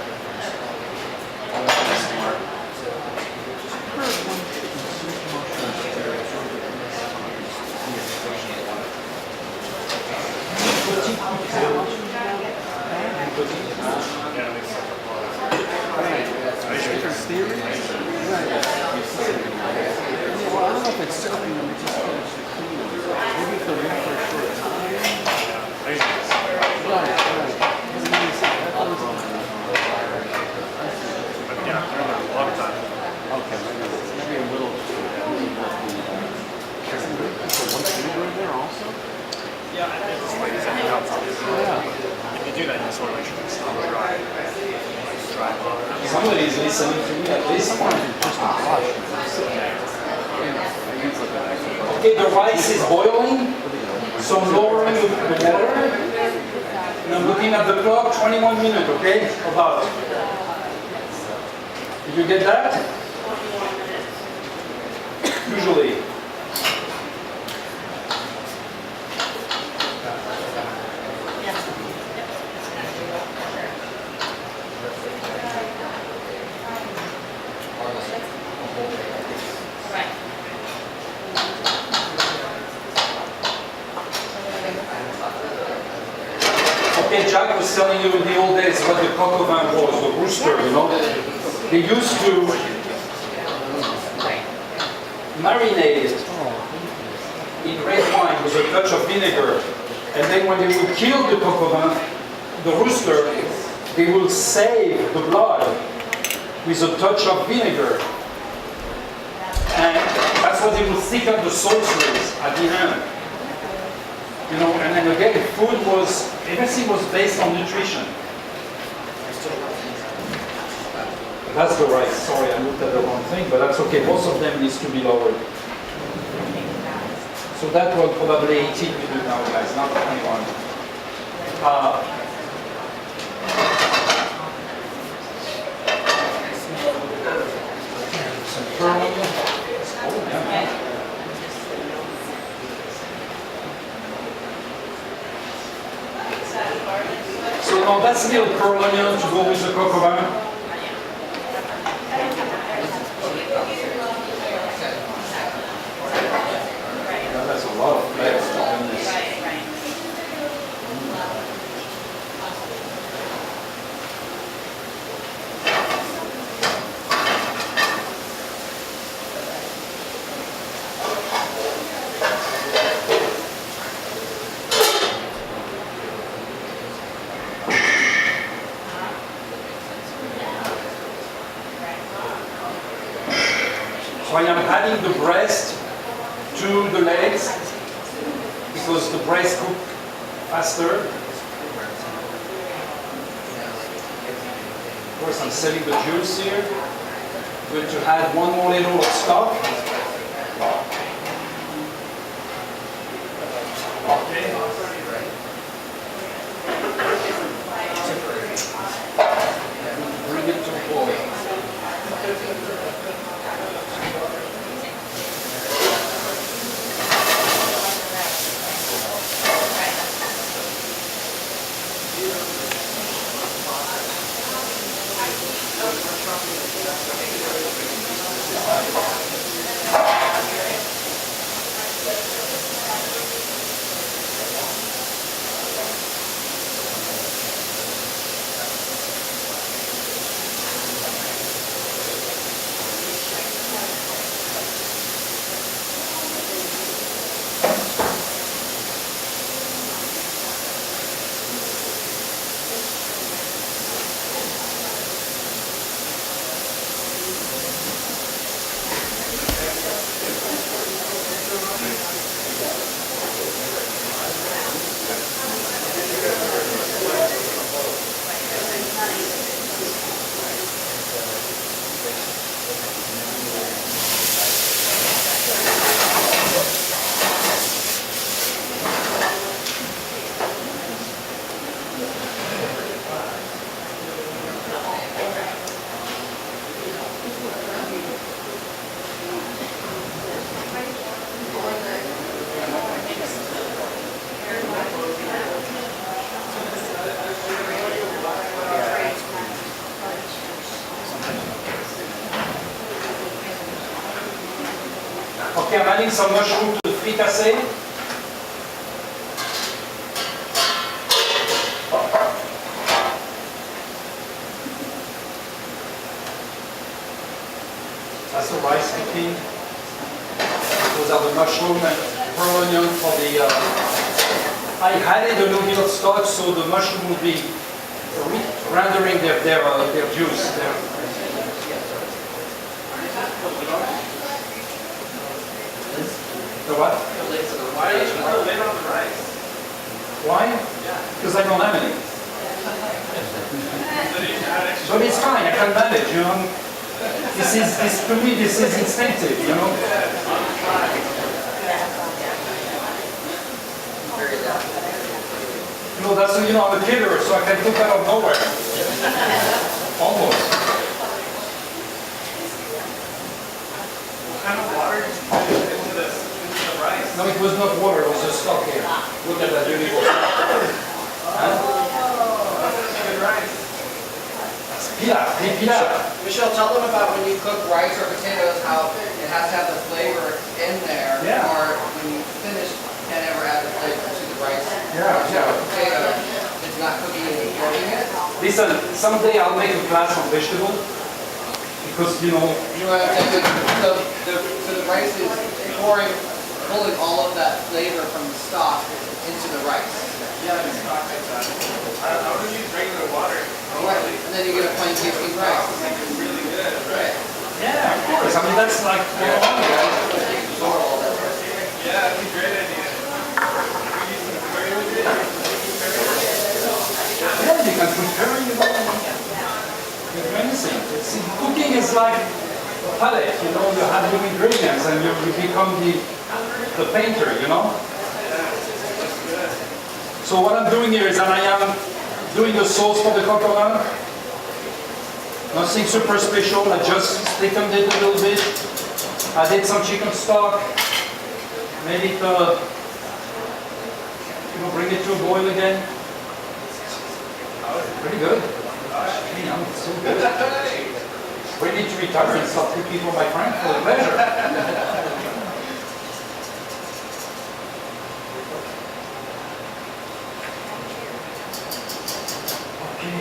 Well, I don't know if it's soaking them, it's just maybe if they're in for a short time. Right. Okay, maybe a little. Is there one vinegar in there also? Yeah, I think it's like something else. Yeah. If you do that, you sort of make sure it's not dry. Somebody is listening to me at least. Just a wash. Okay, the rice is boiling, so I'm lowering the water. And I'm looking at the clock, 21 minutes, okay? About. Did you get that? Usually. Okay, Jack was telling you in the old days what the coq au vin was, the rooster, you know. They used to marinate it in red wine with a touch of vinegar. And then when they would kill the coq au vin, the rooster, they will save the blood with a touch of vinegar. And that's what they will thicken the sauces. at the end. You know, and then again, everything was based on nutrition. That's the rice. Sorry, I looked at the wrong thing, but that's okay. Both of them needs to be lowered. So that one probably 18 we do now, guys, not 21. Some pearl. Oh, yeah. So now that's little pearl onion to go with the coq au vin. That's a lot of flavor in this. So I am adding the breast to the legs because the breast cook faster. Of course, I'm saving the juice here. I'm going to add one more little of stock. Okay. Bring it to a boil. Okay, I'm adding some mushroom to the fricassee. That's the rice cooking. Those are the mushroom and pearl onion for the... I added a little bit of stock so the mushroom will be rendering their juice. The what? Why did you put a lid on the rice? Why? Because I don't have any. But it's fine, I can manage, you know. To me, this is instinctive, you know. No, that's, you know, I'm a kidder, so I can cook out of nowhere. Almost. What kind of water did you put into the rice? No, it was not water, it was a stock here. Look at that beautiful stock. Good rice. Pilaf, hey pilaf. Michelle, tell them about when you cook rice or potatoes, how it has to have the flavor in there. Yeah. Or when you finish, can't ever add the flavor to the rice. Yeah. Potato, it's not cooking and cooking it. Listen, someday I'll make a class on vegetable. Because, you know... You know what I'm saying? So the rice is pulling all of that flavor from the stock into the rice. Yeah, it's not like that. I would use regular water. Right. And then you get a plain tasting rice. It's really good, right? Yeah, of course. I mean, that's like... Yeah. that's a great idea. We use some curry with it. Yeah, you can put curry, you know. You do anything. See, cooking is like a palette, you know. You have your ingredients and you become the painter, you know. So what I'm doing here is that I am doing the sauce for the coconut. Nothing super special. I just thickened it a little bit. I did some chicken stock. Made it, bring it to a boil again. Pretty good. Damn, it's so good. Ready to retire and start cooking for my friend for the pleasure. Okay.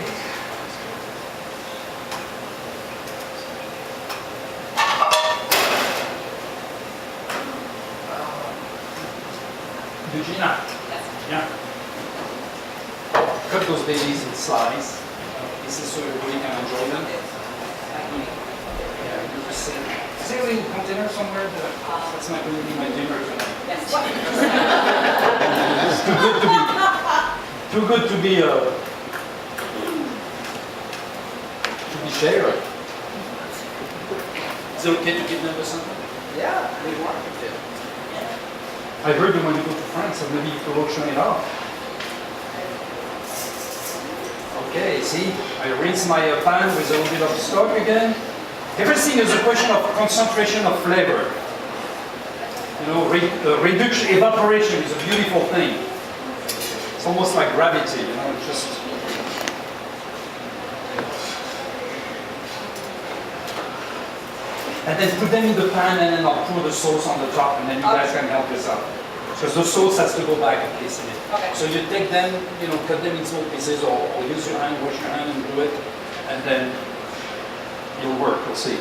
Eugenia. Yeah. Cut those babies in slice. This is so everybody can enjoy them. Yeah, you just say a little container somewhere. That's not going to be my dinner tonight. It's too good to be shared. Is it okay to give them something? Yeah, we want them to. I heard them when you go to France, so maybe you could auction it off. Okay, see, I rinse my pan with a little bit of stock again. Everything is a question of concentration of flavor. You know, reduction, evaporation is a beautiful thing. It's almost like gravity, you know, it's just... And then put them in the pan and then I'll pour the sauce on the top and then you guys can help us out. Because the sauce has to go back a piece in it. Okay. So you take them, you know, cut them in small pieces or use your hand, wash your hand and do it. And then it'll work, we'll see.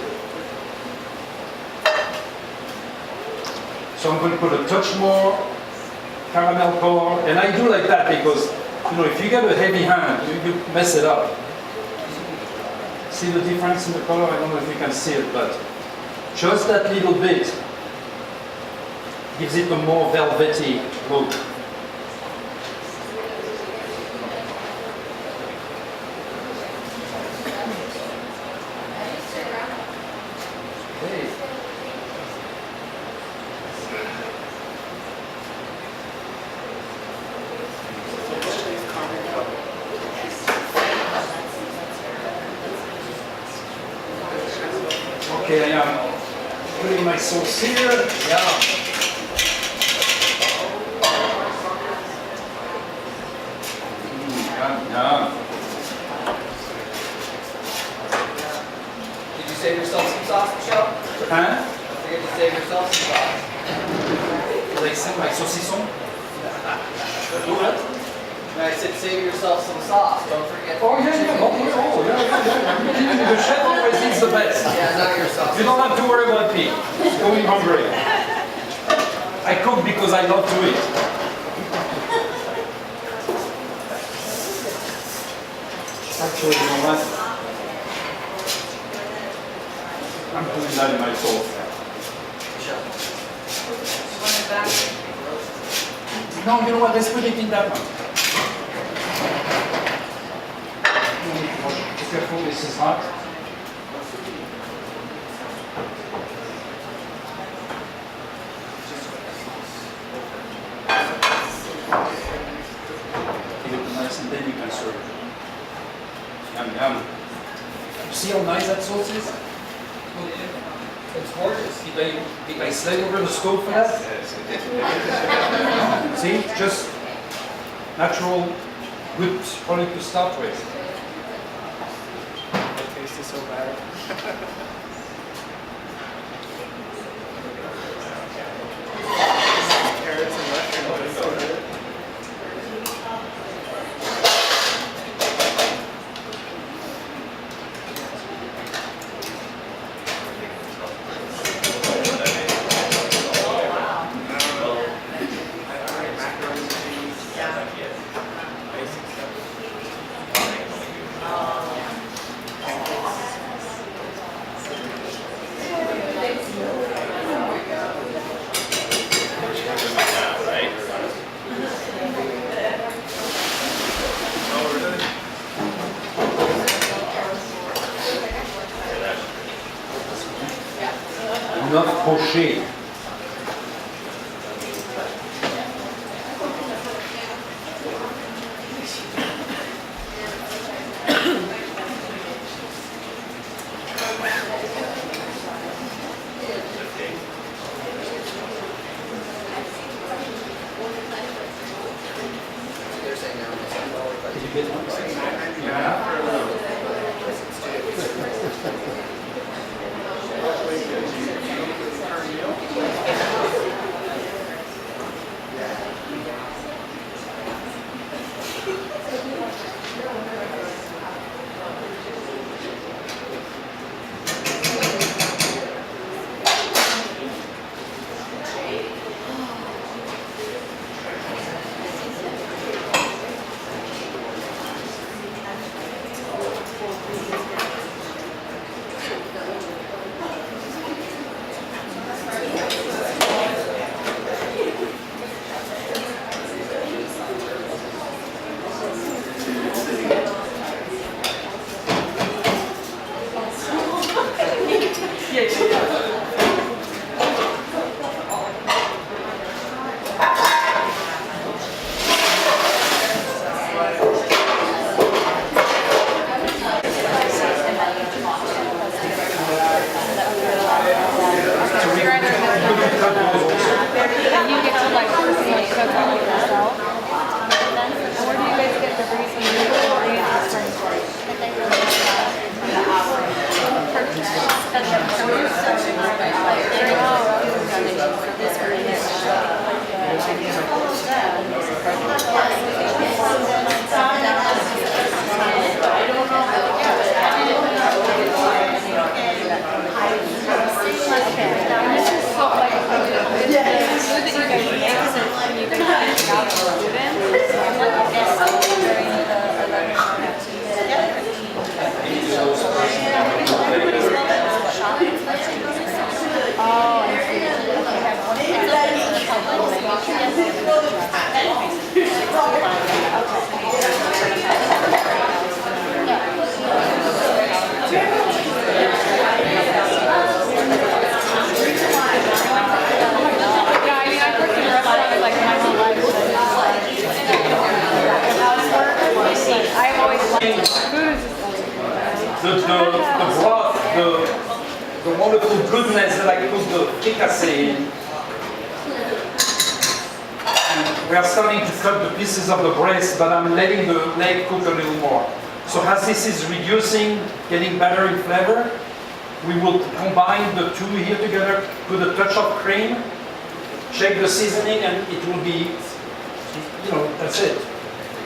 So I'm going to put a touch more caramel color. And I do like that because, you know, if you get a heavy hand, you mess it up. See the difference in the color? I don't know if you can see it, but just that little bit gives it a more velvety look. Okay. Okay, I am putting my sauce here. Yeah. Yum. Did you save yourself some sauce, Michel? Huh? Don't forget to save yourself some sauce. Did I say my saucisson? And I said save yourself some sauce. Don't forget. Oh, yeah. The chef always eats the best. Yeah, not your sauce. You don't have to worry about me going hungry. I cook because I love to eat. Actually, you know what? I'm putting that in my sauce. No, you know what? Let's put it in that one. Be careful, this is hot. Give it nice and then you can serve it. Yum, yum. You see how nice that sauce is? It's gorgeous. Did I slide over the stove for that? See, just natural, good product to start with. It tastes so bad. Carrots and mushrooms are so good. Roger. They're saying they're almost $10, but Did you get one? Yeah. You get to like personally cook all of yourself. And where do you guys get the reason you the broth, the wonderful goodness that I cook the fricassee in. And we are starting to cut the pieces of the breast, but I'm letting the leg cook a little more. So as this is reducing, getting better in flavor, we will combine the two here together, put a touch of cream, check the seasoning, and it will be, that's it.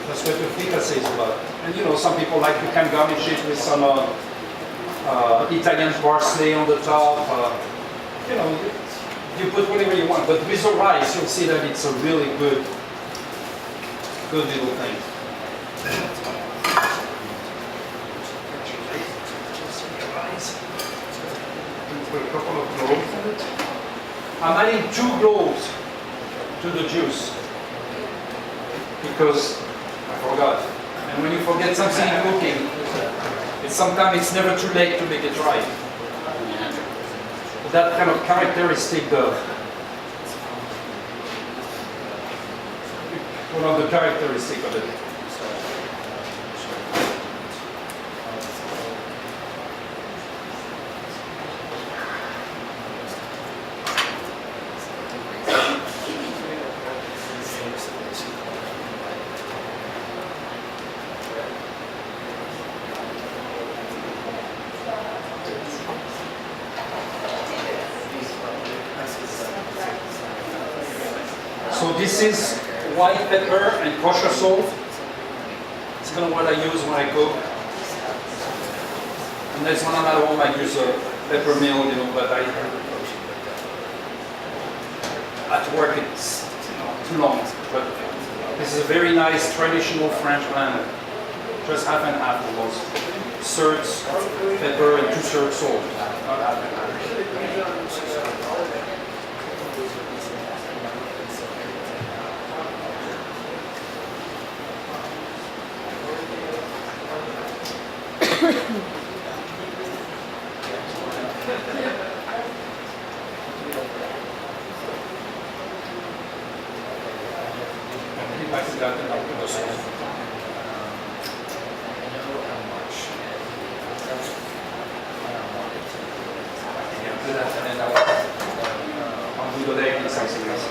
That's what the fricassee is about. And some people like, you can garnish it with some Italian parsley on the top. You put whatever you want. But with the rice, you'll see that it's a really good little thing. Put a couple of cloves in it. I'm adding 2 cloves to the juice because I forgot. And when you forget something in cooking, sometimes it's never too late to make it right. That kind of characteristic, one of the characteristics of it. So this is white pepper and kosher salt. It's kind of what I use when I cook. And that's when I'm at home, I use a pepper mill, but at work it's too long. But this is a very nice traditional French blend. Just half and half almost. Thirds pepper and 2/3 salt. Not half and half. pack that and I'll put the sauce. Yeah, do that and then I'll do the leg and sausages.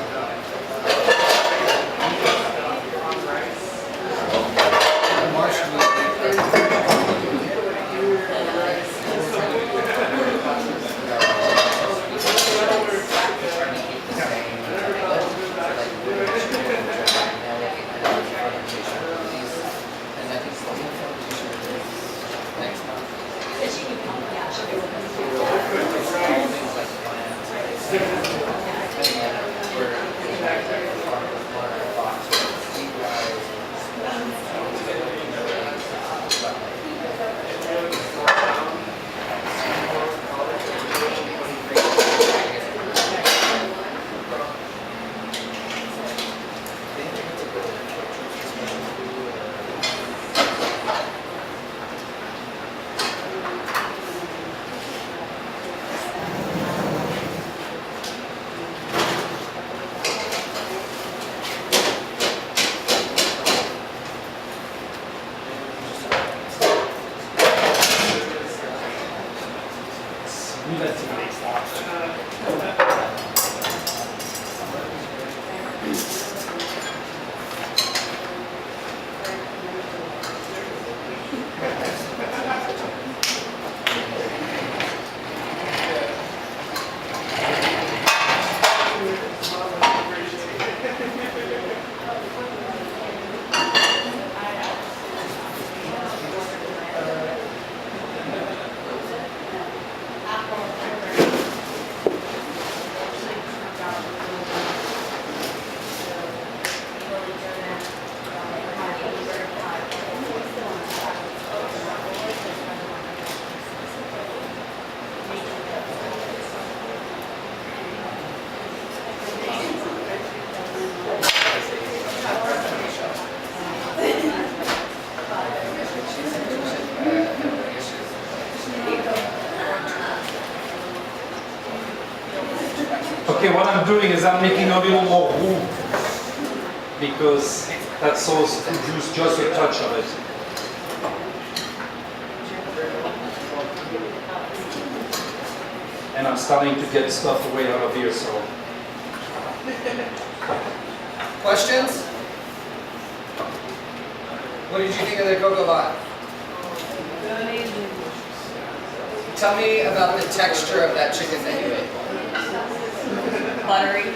Okay, what I'm doing is I'm making a little more roux because that sauce produces just a touch of it. And I'm starting to get stuff away out of here, so. Questions? What did you think of the coq au vin? Tell me about the texture of that chicken that you ate. Buttery.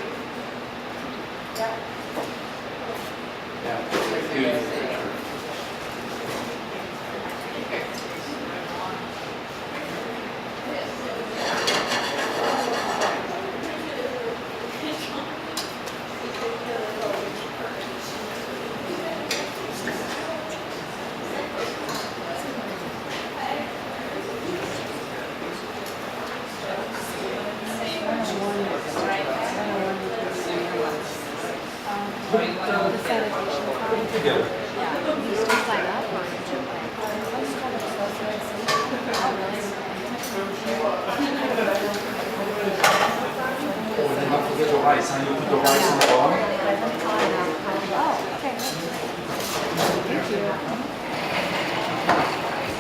Together. You still sign up or? Oh, and then don't forget the rice, and you put the rice on the bottom. Oh, okay. Thank you.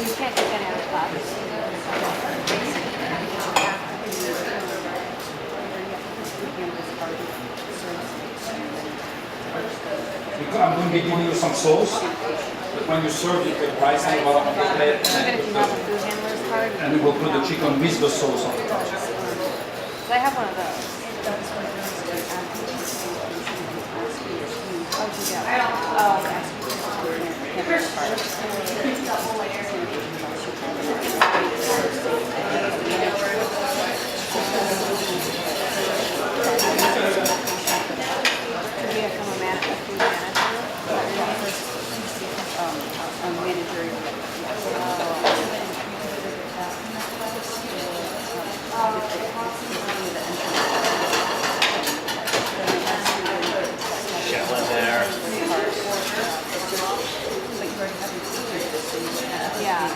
You can't take any other I'm going to be giving you some sauce, but when you serve, you put rice on the bottom of the plate, Even if you have a food handler's card. and then we'll put the chicken with the sauce on the top. I have one of those. Oh, you do? Oh, okay. Handler's card. Chef went there. Yeah.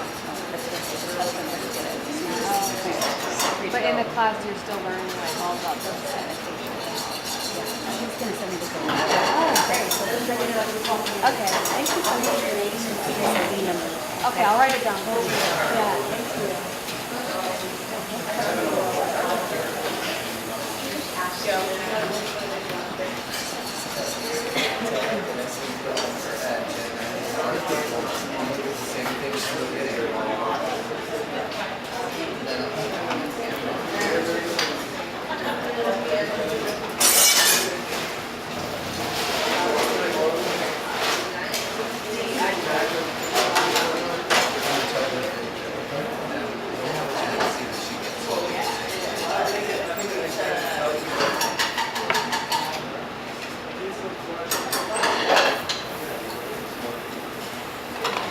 But in the class, you're still learning like all about the sanitation. Yeah. He's gonna send me this. Oh, great. So Okay, thank you so much. Okay, I'll write it down. Yeah, thank you.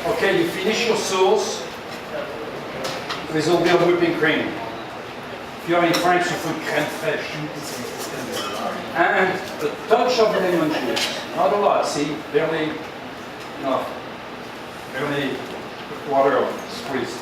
Okay, you finish your sauce with a little bit of whipping cream. If you're in France, you put crème fraîche. And a touch of lemon juice. Not a lot, see? Barely enough. Barely a quarter of it squeezed.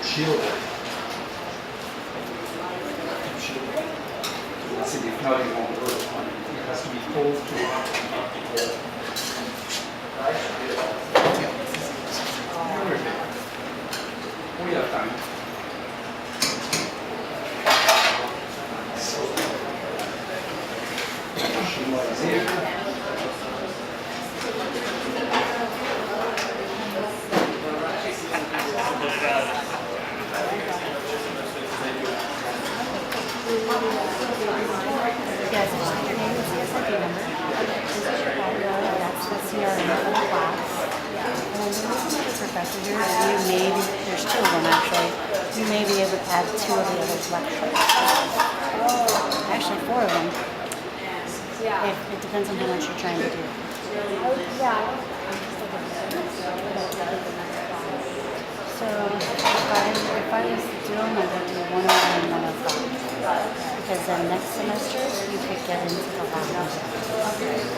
Chill it. See, if not, it won't work. It has to be cold to hot. We have time. Chinoise here. Yes, your name is CSIP number. This is your portfolio, that's the CRM for the class. And then this is the professor here, you may be, there's two of them actually, you may be able to add two of the other lectures. Actually, four of them. It depends on how much you're trying to do. So if I was doing, I would do 101 and 105. Because then next semester you could get into the lab.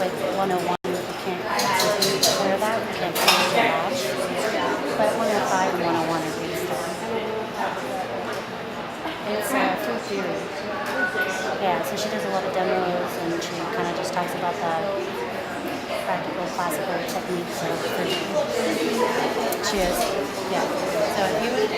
With 101, you can't clear that, you can't finish the lab. But 105 and 101 are pretty stuff. It's food theory. Yeah, so she does a lot of demos and she kind of just talks about the practical classical techniques of food. She is, yeah. So if you would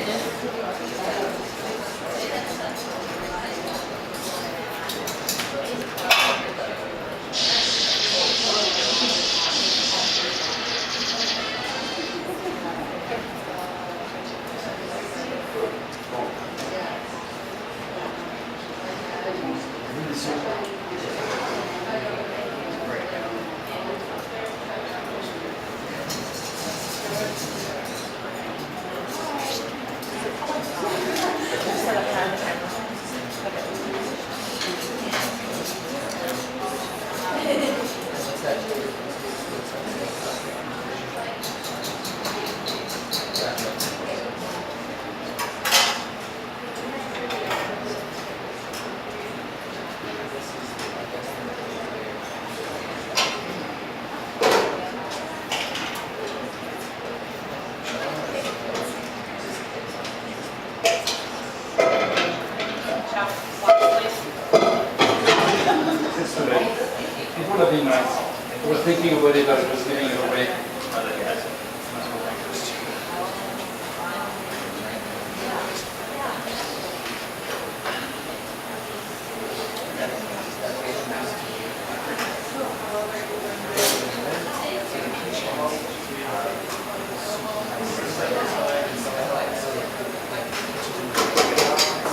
thinking about it, I was giving it away.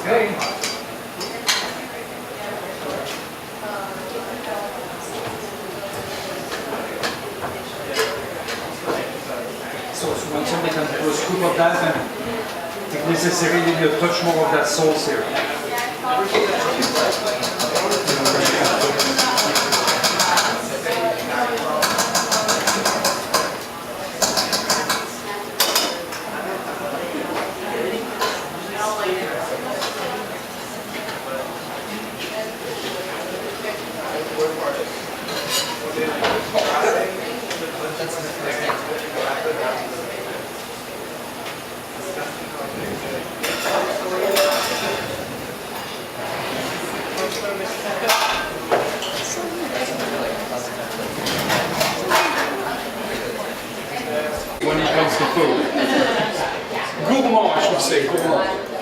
Okay. So once you make a scoop of that, and if necessary, maybe a touch more of that sauce here. very much.